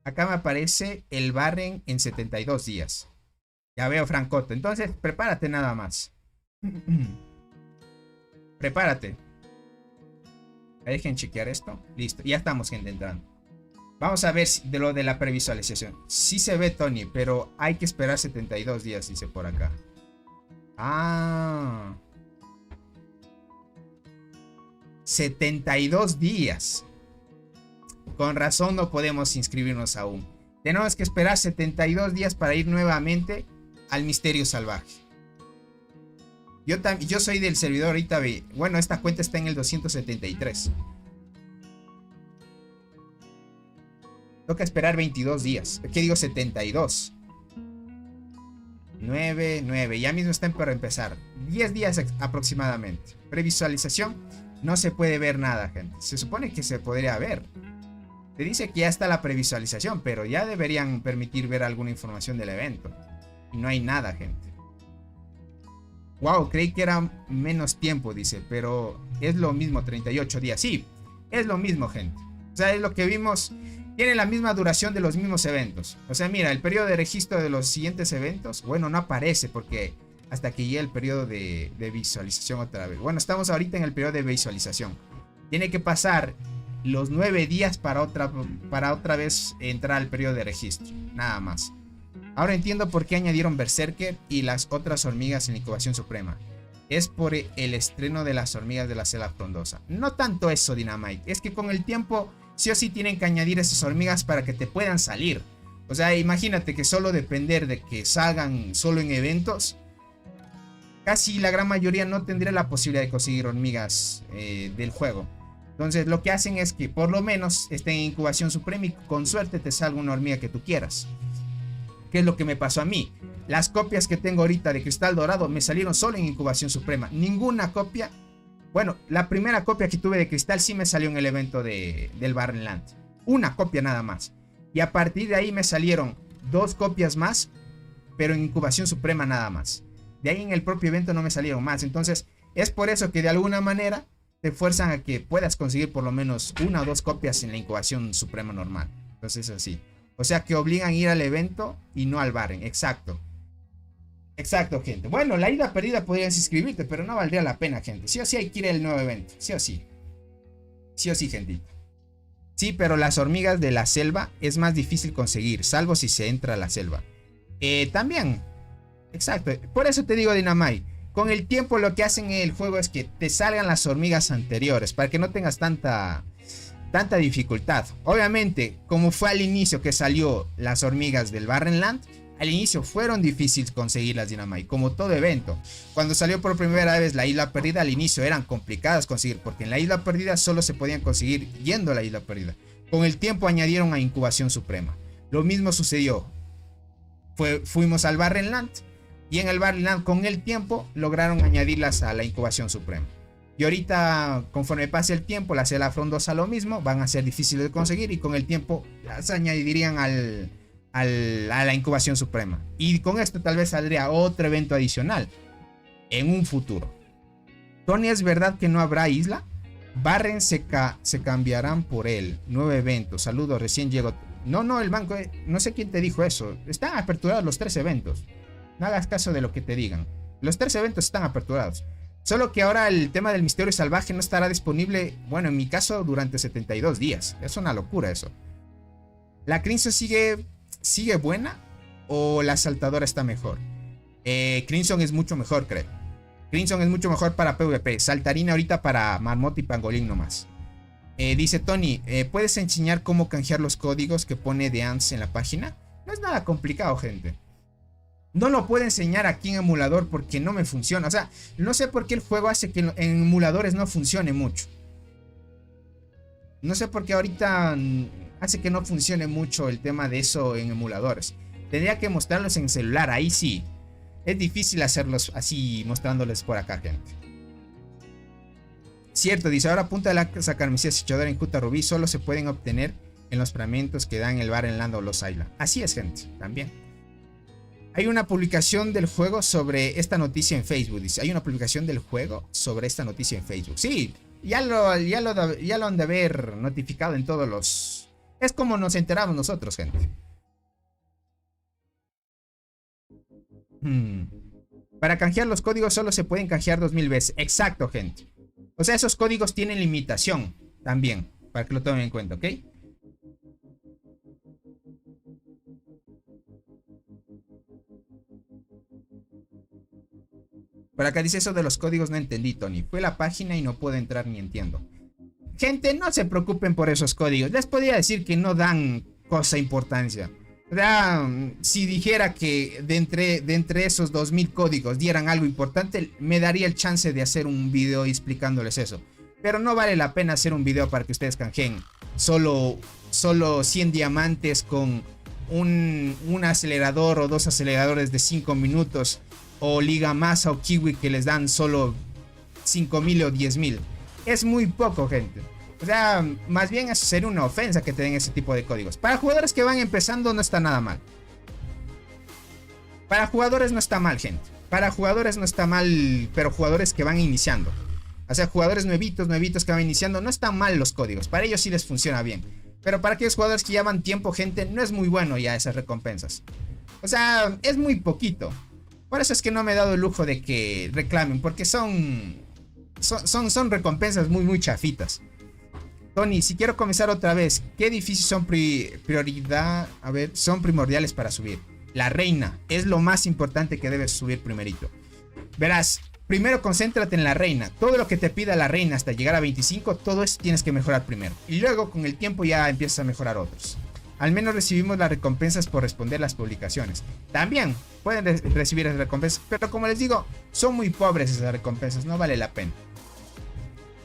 Acá me aparece el Barren en 72 días. Ya veo, Francoto. Entonces, prepárate nada más. Prepárate. Dejen chequear esto. Listo. Ya estamos, gente, entrando. Vamos a ver de lo de la previsualización. Sí se ve, Tony, pero hay que esperar 72 días, dice por acá. Ah. 72 días. Con razón no podemos inscribirnos aún. Tenemos que esperar 72 días para ir nuevamente al Misterio Salvaje. Yo soy del servidor ahorita. Bueno, esta cuenta está en el 273. Toca esperar 22 días. ¿Qué digo? 72. 9. Ya mismo están para empezar. 10 días aproximadamente. Previsualización. No se puede ver nada, gente. Se supone que se podría ver. Te dice que ya está la previsualización, pero ya deberían permitir ver alguna información del evento. Y no hay nada, gente. Wow, creí que era menos tiempo, dice. Pero es lo mismo, 38 días. Sí, es lo mismo, gente. O sea, es lo que vimos. Tiene la misma duración de los mismos eventos. O sea, mira, el periodo de registro de los siguientes eventos, bueno, no aparece porque hasta que llegue el periodo de visualización otra vez. Bueno, estamos ahorita en el periodo de visualización. Tiene que pasar los 9 días para otra vez entrar al periodo de registro. Nada más. Ahora entiendo por qué añadieron Berserker y las otras hormigas en la incubación suprema. Es por el estreno de las hormigas de la selva frondosa. No tanto eso, Dynamite. Es que con el tiempo sí o sí tienen que añadir esas hormigas para que te puedan salir. O sea, imagínate que solo depender de que salgan solo en eventos. Casi la gran mayoría no tendría la posibilidad de conseguir hormigas del juego. Entonces lo que hacen es que por lo menos estén en incubación suprema y con suerte te salga una hormiga que tú quieras. ¿Qué es lo que me pasó a mí? Las copias que tengo ahorita de Cristal Dorado me salieron solo en Incubación Suprema. Ninguna copia. Bueno, la primera copia que tuve de Cristal sí me salió en el evento del Barrenland. Una copia nada más. Y a partir de ahí me salieron 2 copias más, pero en Incubación Suprema nada más. De ahí en el propio evento no me salieron más. Entonces es por eso que de alguna manera te fuerzan a que puedas conseguir por lo menos 1 o 2 copias en la Incubación Suprema normal. Entonces es así. O sea que obligan a ir al evento y no al Barren. Exacto. Exacto, gente. Bueno, la ida perdida podrías inscribirte, pero no valdría la pena, gente. Sí o sí hay que ir al nuevo evento. Sí o sí. Sí o sí, gentita. Sí, pero las hormigas de la selva es más difícil conseguir, salvo si se entra a la selva. También. Exacto. Por eso te digo, Dinamai. Con el tiempo lo que hacen en el juego es que te salgan las hormigas anteriores, para que no tengas tanta dificultad. Obviamente, como fue al inicio que salió las hormigas del Barrenland, al inicio fueron difíciles conseguirlas, Dinamai, como todo evento. Cuando salió por primera vez la Isla Perdida, al inicio eran complicadas conseguir, porque en la Isla Perdida solo se podían conseguir yendo a la Isla Perdida. Con el tiempo añadieron a Incubación Suprema. Lo mismo sucedió. Fuimos al Barrenland, y en el Barrenland con el tiempo lograron añadirlas a la Incubación Suprema. Y ahorita, conforme pase el tiempo, la Selva Frondosa lo mismo, van a ser difíciles de conseguir, y con el tiempo las añadirían a la Incubación Suprema. Y con esto tal vez saldría otro evento adicional en un futuro. Tony, ¿es verdad que no habrá isla? Barren se cambiarán por él. Nuevo evento. Saludos, recién llegó. No, el banco. No sé quién te dijo eso. Están aperturados los 3 eventos. No hagas caso de lo que te digan. Los 3 eventos están aperturados. Solo que ahora el tema del misterio salvaje no estará disponible. Bueno, en mi caso, durante 72 días. Es una locura eso. ¿La Crimson sigue buena? ¿O la saltadora está mejor? Crimson es mucho mejor, creo. Crimson es mucho mejor para PvP. Saltarina ahorita para Marmota y Pangolín nomás. Dice Tony, ¿puedes enseñar cómo canjear los códigos que pone The Ants en la página? No es nada complicado, gente. No lo puedo enseñar aquí en emulador porque no me funciona. O sea, no sé por qué el juego hace que en emuladores no funcione mucho. No sé por qué ahorita hace que no funcione mucho el tema de eso en emuladores. Tendría que mostrarlos en celular, ahí sí. Es difícil hacerlos así mostrándoles por acá, gente. Cierto, dice, ahora punta de la carmesía acechadora en Kuta Rubí solo se pueden obtener en los fragmentos que dan el Barrenland o los Isla. Así es, gente, también. Hay una publicación del juego sobre esta noticia en Facebook. Dice, hay una publicación del juego sobre esta noticia en Facebook. Sí, ya lo han de haber notificado en todos los... Es como nos enteramos nosotros, gente. Para canjear los códigos solo se pueden canjear 2000 veces. Exacto, gente. O sea, esos códigos tienen limitación también, para que lo tomen en cuenta, ¿ok? Por acá dice eso de los códigos, no entendí, Tony. Fue la página y no puedo entrar ni entiendo. Gente, no se preocupen por esos códigos. Les podría decir que no dan cosa importancia. O sea, si dijera que de entre esos 2000 códigos dieran algo importante, me daría el chance de hacer un video explicándoles eso. Pero no vale la pena hacer un video para que ustedes canjeen solo 100 diamantes con un acelerador o 2 aceleradores de 5 minutos. O Liga Masa o Kiwi que les dan solo 5000 o 10000. Es muy poco, gente. O sea, más bien eso sería una ofensa que te den ese tipo de códigos. Para jugadores que van empezando no está nada mal. Para jugadores no está mal, gente. Para jugadores no está mal, pero jugadores que van iniciando. O sea, jugadores nuevitos que van iniciando, no están mal los códigos. Para ellos sí les funciona bien. Pero para aquellos jugadores que llevan tiempo, gente, no es muy bueno ya esas recompensas. O sea, es muy poquito. Por eso es que no me he dado el lujo de que reclamen, porque son recompensas muy chafitas. Tony, si quiero comenzar otra vez, ¿qué edificios son son primordiales para subir? La reina es lo más importante que debes subir primerito. Verás, primero concéntrate en la reina. Todo lo que te pida la reina hasta llegar a 25, todo eso tienes que mejorar primero. Y luego con el tiempo ya empiezas a mejorar otros. Al menos recibimos las recompensas por responder las publicaciones. También pueden recibir esas recompensas, pero como les digo, son muy pobres esas recompensas, no vale la pena.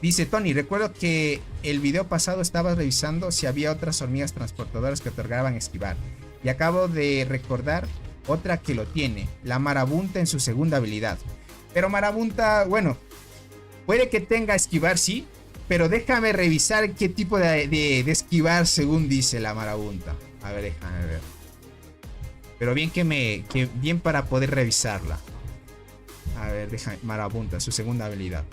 Dice Tony, recuerdo que el video pasado estabas revisando si había otras hormigas transportadoras que otorgaban esquivar. Y acabo de recordar otra que lo tiene, la marabunta en su segunda habilidad. Pero marabunta, bueno, puede que tenga esquivar, sí, pero déjame revisar qué tipo de esquivar según dice la marabunta. A ver, déjame ver. Pero bien bien para poder revisarla. A ver, déjame, marabunta, su segunda habilidad.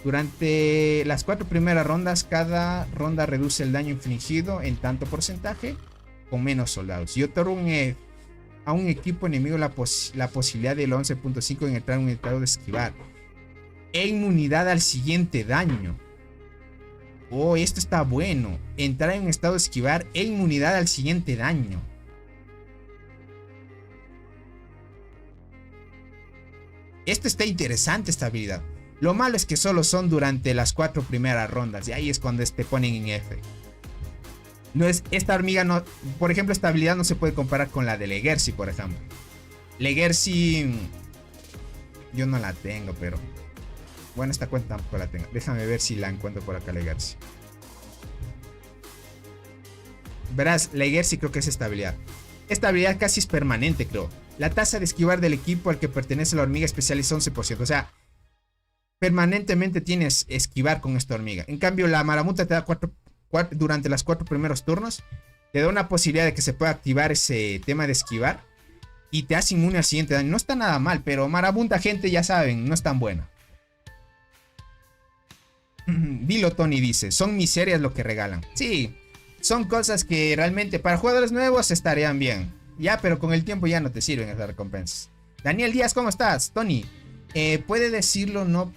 Durante las 4 primeras rondas, cada ronda reduce el daño infligido en tanto porcentaje con menos soldados. Y otorga a un equipo enemigo la posibilidad del 11.5 en entrar en un estado de esquivar. E inmunidad al siguiente daño. Oh, esto está bueno. Entrar en un estado de esquivar e inmunidad al siguiente daño. Esto está interesante, esta habilidad. Lo malo es que solo son durante las 4 primeras rondas. Y ahí es cuando te ponen en F. No es, esta hormiga no... Por ejemplo, esta habilidad no se puede comparar con la de Legersi, por ejemplo. Legersi... Yo no la tengo, pero... Bueno, esta cuenta tampoco la tengo. Déjame ver si la encuentro por acá, Legersi. Verás, Legersi creo que es esta habilidad. Esta habilidad casi es permanente, creo. La tasa de esquivar del equipo al que pertenece la hormiga especial es 11%. O sea... Permanentemente tienes esquivar con esta hormiga. En cambio, la marabunta te da durante las 4 primeros turnos. Te da una posibilidad de que se pueda activar ese tema de esquivar. Y te hace inmune al siguiente daño. No está nada mal, pero marabunta, gente, ya saben, no es tan buena. Dilo, Tony dice. Son miserias lo que regalan. Sí, son cosas que realmente para jugadores nuevos estarían bien. Ya, pero con el tiempo ya no te sirven esas recompensas. Daniel Díaz, ¿cómo estás? Tony, puede decirlo no...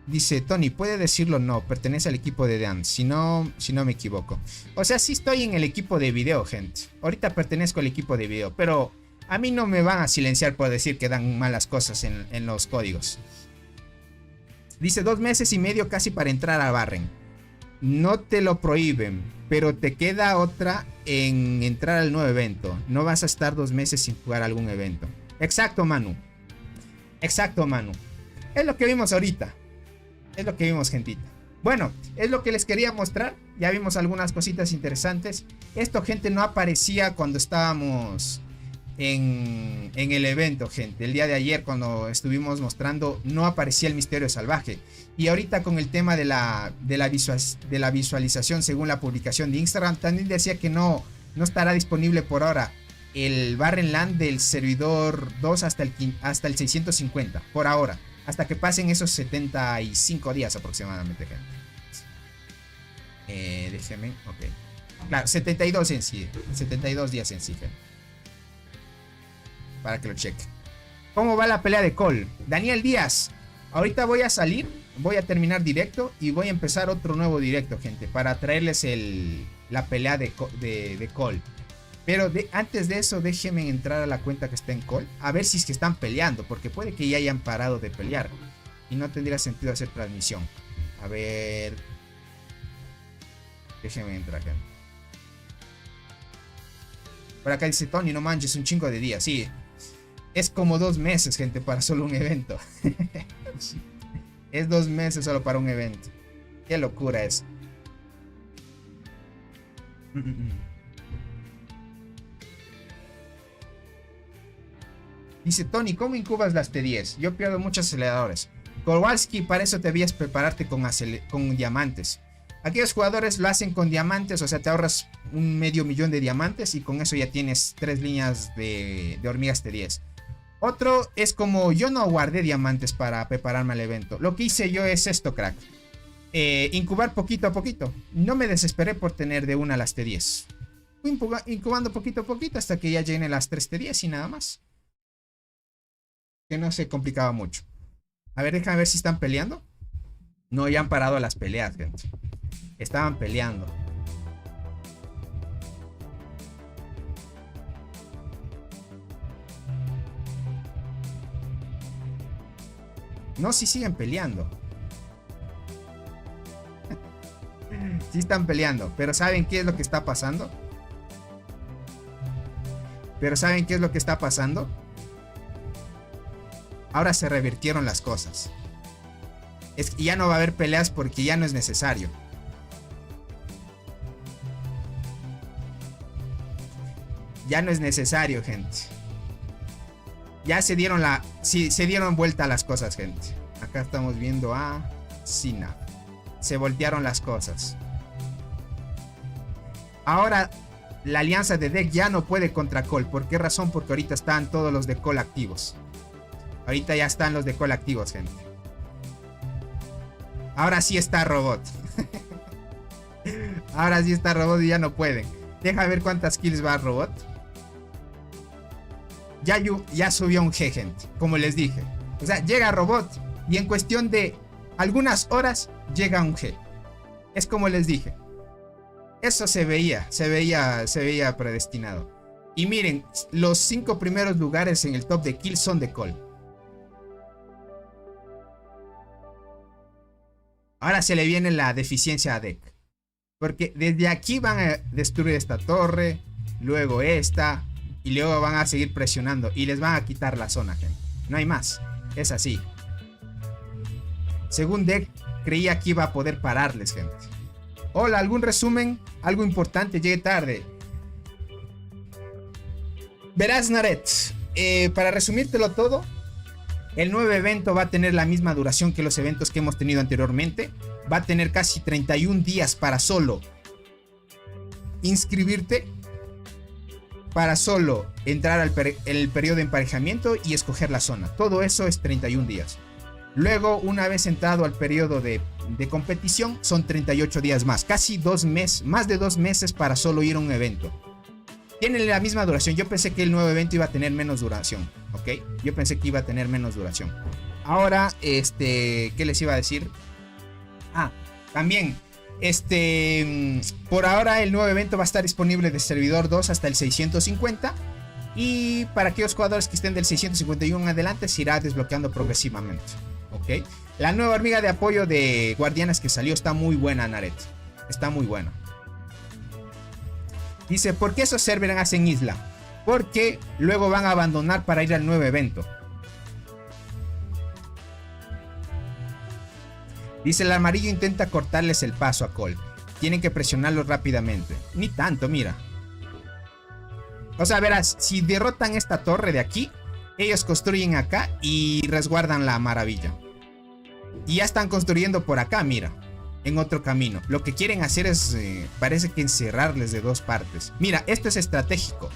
Dice Tony, puede decirlo no, pertenece al equipo de Dan, si no me equivoco. O sea, sí estoy en el equipo de video, gente. Ahorita pertenezco al equipo de video, pero a mí no me van a silenciar por decir que dan malas cosas en los códigos. Dice 2 meses y medio casi para entrar a Barren. No te lo prohíben, pero te queda otra en entrar al nuevo evento. No vas a estar 2 meses sin jugar algún evento. Exacto, Manu. Exacto, Manu. Es lo que vimos ahorita. Es lo que vimos, gentita. Bueno, es lo que les quería mostrar. Ya vimos algunas cositas interesantes. Esto, gente, no aparecía cuando estábamos en el evento, gente. El día de ayer, cuando estuvimos mostrando, no aparecía el misterio salvaje. Y ahorita con el tema de la visualización según la publicación de Instagram, también decía que no estará disponible por ahora el Barren Land del servidor 2 hasta el 650. Por ahora. Hasta que pasen esos 75 días aproximadamente, gente. Déjenme, ok. Claro, 72 en sí. 72 días en sí, gente. Para que lo cheque. ¿Cómo va la pelea de Cole? Daniel Díaz. Ahorita voy a salir. Voy a terminar directo. Y voy a empezar otro nuevo directo, gente. Para traerles la pelea de Cole. Pero antes de eso, déjenme entrar a la cuenta que está en Call. A ver si es que están peleando. Porque puede que ya hayan parado de pelear. Y no tendría sentido hacer transmisión. A ver. Déjenme entrar acá. Por acá dice Tony, no manches, un chingo de días. Sí. Es como 2 meses, gente, para solo un evento. Es 2 meses solo para un evento. Qué locura es. Dice Tony, ¿cómo incubas las T10? Yo pierdo muchos aceleradores. Kowalski, para eso debías prepararte con diamantes. Aquellos jugadores lo hacen con diamantes, o sea, te ahorras 500,000 de diamantes y con eso ya tienes 3 líneas de hormigas T10. Otro es como yo no guardé diamantes para prepararme al evento. Lo que hice yo es esto, crack. Incubar poquito a poquito. No me desesperé por tener de una las T10. Fui incubando poquito a poquito hasta que ya llene las 3 T10 y nada más. Que no se complicaba mucho. A ver, déjame ver si están peleando. No, ya han parado las peleas, gente. Estaban peleando. No, sí siguen peleando. Sí están peleando. Pero ¿saben qué es lo que está pasando? Ahora se revirtieron las cosas. Es que ya no va a haber peleas porque ya no es necesario. Ya no es necesario, gente. Ya se dieron se dieron vuelta las cosas, gente. Acá estamos viendo a Cena. Se voltearon las cosas. Ahora la alianza de Deck ya no puede contra Cole. ¿Por qué razón? Porque ahorita están todos los de Cole activos. Ahorita ya están los de Cole activos, gente. Ahora sí está Robot. Ahora sí está Robot y ya no pueden. Deja ver cuántas kills va Robot. Ya subió un G, gente. Como les dije. O sea, llega Robot y en cuestión de algunas horas llega un G. Es como les dije. Eso se veía predestinado. Y miren, los 5 primeros lugares en el top de kills son de Cole. Ahora se le viene la deficiencia a Deck. Porque desde aquí van a destruir esta torre, luego esta, y luego van a seguir presionando y les van a quitar la zona, gente. No hay más, es así. Según Deck, creía que iba a poder pararles, gente. Hola, ¿algún resumen? Algo importante, llegué tarde. Verás, Naret, para resumírtelo todo, el nuevo evento va a tener la misma duración que los eventos que hemos tenido anteriormente. Va a tener casi 31 días para solo inscribirte, para solo entrar al el periodo de emparejamiento y escoger la zona. Todo eso es 31 días. Luego, una vez entrado al periodo de competición, son 38 días más. Casi 2 meses, más de 2 meses para solo ir a un evento. Tienen la misma duración. Yo pensé que el nuevo evento iba a tener menos duración, ¿ok? Yo pensé que iba a tener menos duración. Ahora, ¿qué les iba a decir? Ah, también, por ahora el nuevo evento va a estar disponible de servidor 2 hasta el 650. Y para aquellos jugadores que estén del 651 en adelante, se irá desbloqueando progresivamente, ¿ok? La nueva hormiga de apoyo de guardianes que salió está muy buena, Naret. Está muy buena. Dice, ¿por qué esos servers hacen isla? Porque luego van a abandonar para ir al nuevo evento. Dice, el amarillo intenta cortarles el paso a Cole. Tienen que presionarlos rápidamente. Ni tanto, mira. O sea, verás, si derrotan esta torre de aquí, ellos construyen acá y resguardan la maravilla. Y ya están construyendo por acá, mira. En otro camino. Lo que quieren hacer es, parece que encerrarles de 2 partes. Mira, esto es estratégico.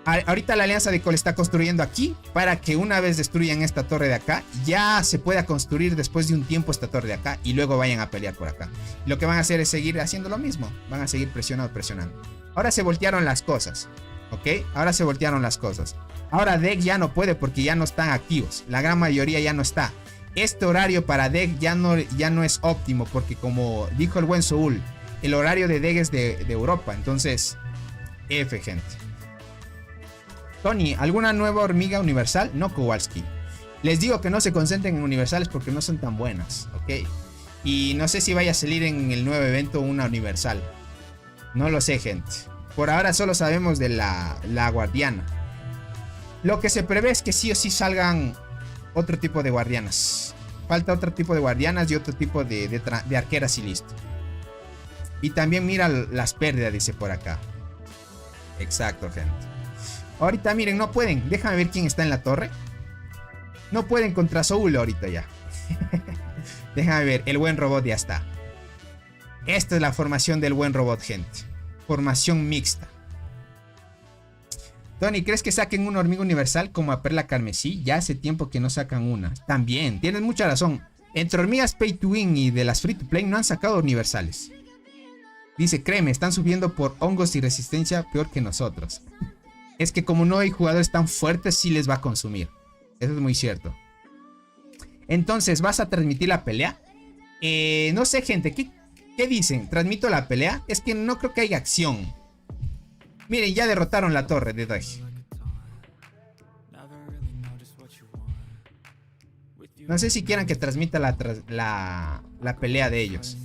Ahorita la alianza de Cole está construyendo aquí para que una vez destruyan esta torre de acá, ya se pueda construir después de un tiempo esta torre de acá y luego vayan a pelear por acá. Lo que van a hacer es seguir haciendo lo mismo. Van a seguir presionando. Ahora se voltearon las cosas, ¿ok? Ahora se voltearon las cosas. Ahora Deck ya no puede porque ya no están activos. La gran mayoría ya no está. Este horario para Deck ya no es óptimo porque, como dijo el buen Soul, el horario de Deck es de Europa. Entonces, F, gente. Tony, ¿alguna nueva hormiga universal? No, Kowalski. Les digo que no se concentren en universales porque no son tan buenas, ¿ok? Y no sé si vaya a salir en el nuevo evento una universal. No lo sé, gente. Por ahora solo sabemos de la guardiana. Lo que se prevé es que sí o sí salgan otro tipo de guardianas. Falta otro tipo de guardianas y otro tipo de arqueras y listo. Y también mira las pérdidas, dice por acá. Exacto, gente. Ahorita miren, no pueden. Déjame ver quién está en la torre. No pueden contra Soul ahorita ya. Déjame ver, el buen robot ya está. Esta es la formación del buen robot, gente. Formación mixta. Tony, ¿crees que saquen una hormiga universal como a Perla Carmesí? Ya hace tiempo que no sacan una. También, tienes mucha razón. Entre hormigas Pay to Win y de las Free to Play no han sacado universales. Dice, créeme, están subiendo por hongos y resistencia peor que nosotros. Es que como no hay jugadores tan fuertes, sí les va a consumir. Eso es muy cierto. Entonces, ¿vas a transmitir la pelea? No sé, gente, ¿qué dicen? ¿Transmito la pelea? Es que no creo que haya acción. Miren, ya derrotaron la torre de Deck. No sé si quieran que transmita la pelea de ellos.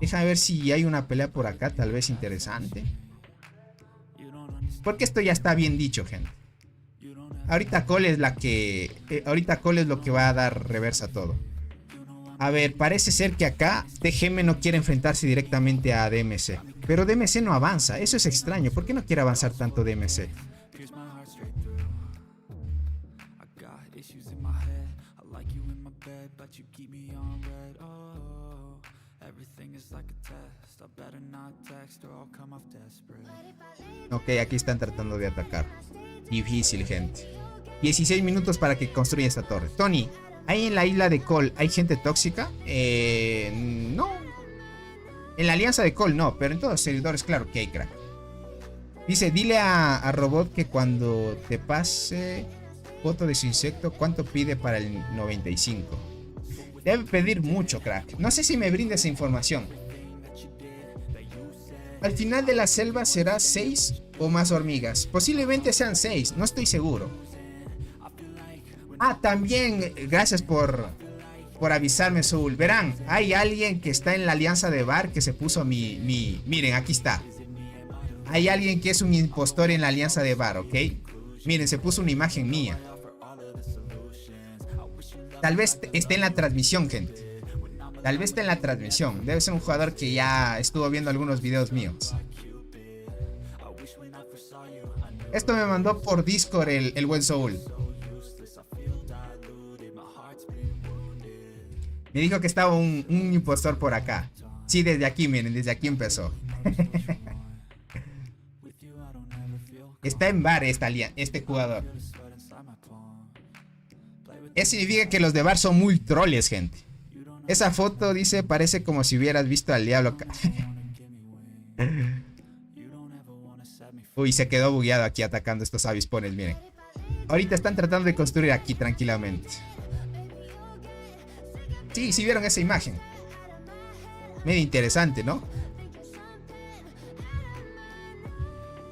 Déjame ver si hay una pelea por acá, tal vez interesante. Porque esto ya está bien dicho, gente. Ahorita Cole es ahorita Cole es lo que va a dar reversa a todo. A ver, parece ser que acá TGM no quiere enfrentarse directamente a DMC. Pero DMC no avanza, eso es extraño. ¿Por qué no quiere avanzar tanto DMC? using my head. I like you in my bed, but you keep me on red. Oh, everything is like a test. I better not text or I'll come off desperate. Ok, aquí están tratando de atacar. Difícil, gente. 16 minutos para que construya esta torre. Tony, ¿hay en la isla de Cole hay gente tóxica? No. En la alianza de Cole no, pero en todos los servidores claro que hay, crack. Dice, dile a Robot que cuando te pase foto de su insecto, ¿cuánto pide para el 95? Debe pedir mucho, crack. No sé si me brinda esa información. Al final de la selva será 6 o más hormigas. Posiblemente sean 6, no estoy seguro. Ah, también, gracias por avisarme, Soul. Verán, hay alguien que está en la alianza de Bar que se puso miren, aquí está. Hay alguien que es un impostor en la alianza de Bar, ¿ok? Miren, se puso una imagen mía. Tal vez esté en la transmisión, gente. Tal vez esté en la transmisión. Debe ser un jugador que ya estuvo viendo algunos videos míos. Esto me mandó por Discord el buen Soul. Me dijo que estaba un impostor por acá. Sí, desde aquí, miren, desde aquí empezó. Está en Bar este jugador. Eso significa que los de Bar son muy troles, gente. Esa foto, dice, parece como si hubieras visto al diablo. Uy, se quedó bugueado aquí atacando estos avispones, miren. Ahorita están tratando de construir aquí tranquilamente. Sí, sí vieron esa imagen. Medio interesante, ¿no?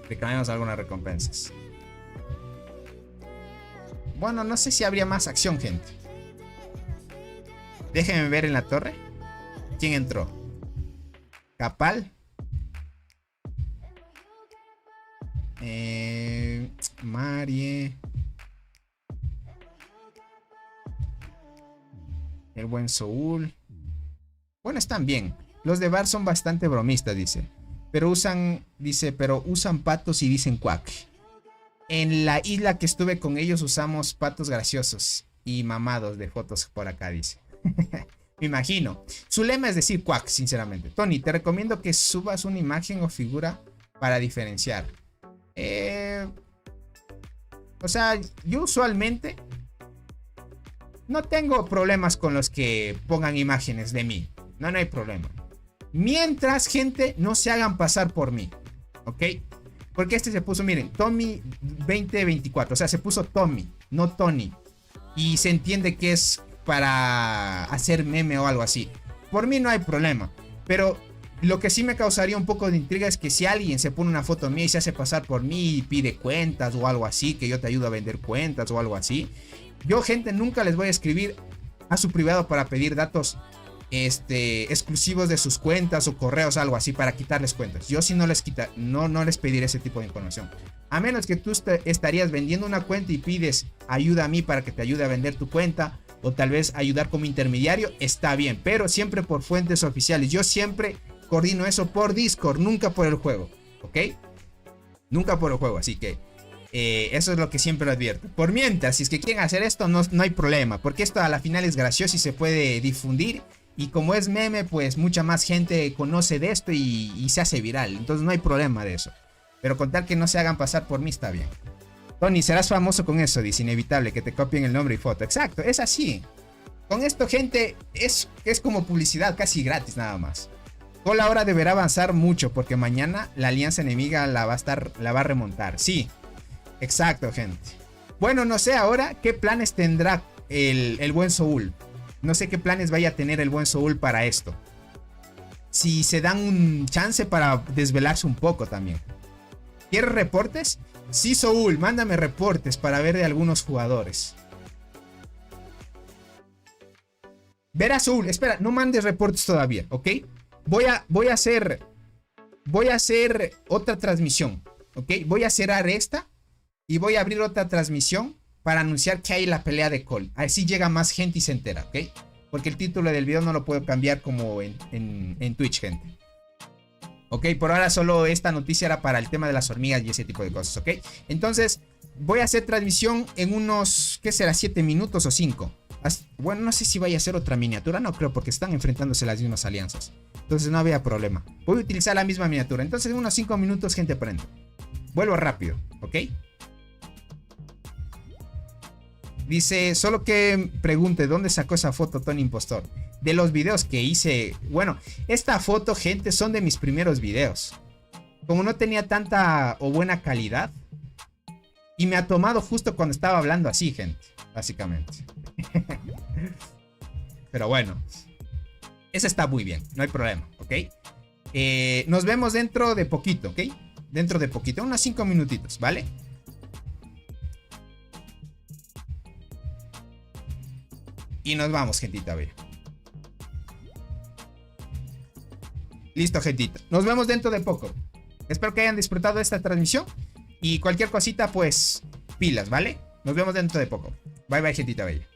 Reclamemos algunas recompensas. Bueno, no sé si habría más acción, gente. Déjenme ver en la torre. ¿Quién entró? Capal. Marie. El buen Soul. Bueno, están bien. Los de Bar son bastante bromistas, dice. Pero usan patos y dicen quack. En la isla que estuve con ellos usamos patos graciosos y mamados de fotos por acá, dice. Me imagino. Su lema es decir quack, sinceramente. Tony, te recomiendo que subas una imagen o figura para diferenciar. O sea, yo usualmente no tengo problemas con los que pongan imágenes de mí. No hay problema. Mientras, gente, no se hagan pasar por mí. ¿Ok? Porque este se puso, miren, Tommy 2024. O sea, se puso Tommy, no Tony. Y se entiende que es para hacer meme o algo así. Por mí no hay problema. Pero lo que sí me causaría un poco de intriga es que si alguien se pone una foto mía y se hace pasar por mí y pide cuentas o algo así, que yo te ayudo a vender cuentas o algo así. Yo, gente, nunca les voy a escribir a su privado para pedir datos exclusivos de sus cuentas o correos, algo así, para quitarles cuentas. Yo sí no les pediré ese tipo de información. A menos que tú estarías vendiendo una cuenta y pides ayuda a mí para que te ayude a vender tu cuenta, o tal vez ayudar como intermediario, está bien, pero siempre por fuentes oficiales. Yo siempre coordino eso por Discord, nunca por el juego, ¿ok? Nunca por el juego, así que eso es lo que siempre lo advierto. Por mientras, si es que quieren hacer esto, no hay problema, porque esto a la final es gracioso y se puede difundir. Y como es meme, pues mucha más gente conoce de esto y se hace viral. Entonces no hay problema de eso. Pero con tal que no se hagan pasar por mí está bien. Tony, serás famoso con eso, dice. Inevitable que te copien el nombre y foto. Exacto, es así. Con esto, gente, es como publicidad casi gratis nada más. Cole ahora deberá avanzar mucho porque mañana la alianza enemiga la va a remontar. Sí, exacto, gente. Bueno, no sé ahora qué planes tendrá el buen Soul. No sé qué planes vaya a tener el buen Soul para esto. Si se dan un chance para desvelarse un poco también. ¿Quieres reportes? Sí, Soul, mándame reportes para ver de algunos jugadores. Verá, Soul, espera, no mandes reportes todavía, ¿ok? Voy a hacer otra transmisión, ¿ok? Voy a cerrar esta y voy a abrir otra transmisión para anunciar que hay la pelea de Cole. Así llega más gente y se entera, ¿ok? Porque el título del video no lo puedo cambiar como en Twitch, gente. Ok, por ahora solo esta noticia era para el tema de las hormigas y ese tipo de cosas, ¿ok? Entonces, Voy a hacer transmisión en unos, ¿qué será? 7 minutos o 5. Bueno, no sé si vaya a hacer otra miniatura. No creo, porque están enfrentándose las mismas alianzas. Entonces no había problema. Voy a utilizar la misma miniatura. Entonces en unos 5 minutos, gente, prendo. Vuelvo rápido, ¿ok? Dice, solo que pregunte, ¿dónde sacó esa foto, Tony Impostor? De los videos que hice. Bueno, esta foto, gente, son de mis primeros videos. Como no tenía tanta o buena calidad. Y me ha tomado justo cuando estaba hablando así, gente. Básicamente. Pero bueno. Esa está muy bien, no hay problema, ¿ok? Nos vemos dentro de poquito, ¿ok? Dentro de poquito, unos 5 minutitos, ¿vale? Y nos vamos, gentita, ve. Listo, gentita. Nos vemos dentro de poco. Espero que hayan disfrutado de esta transmisión. Y cualquier cosita, pues, pilas, ¿vale? Nos vemos dentro de poco. Bye, bye, gentita bella.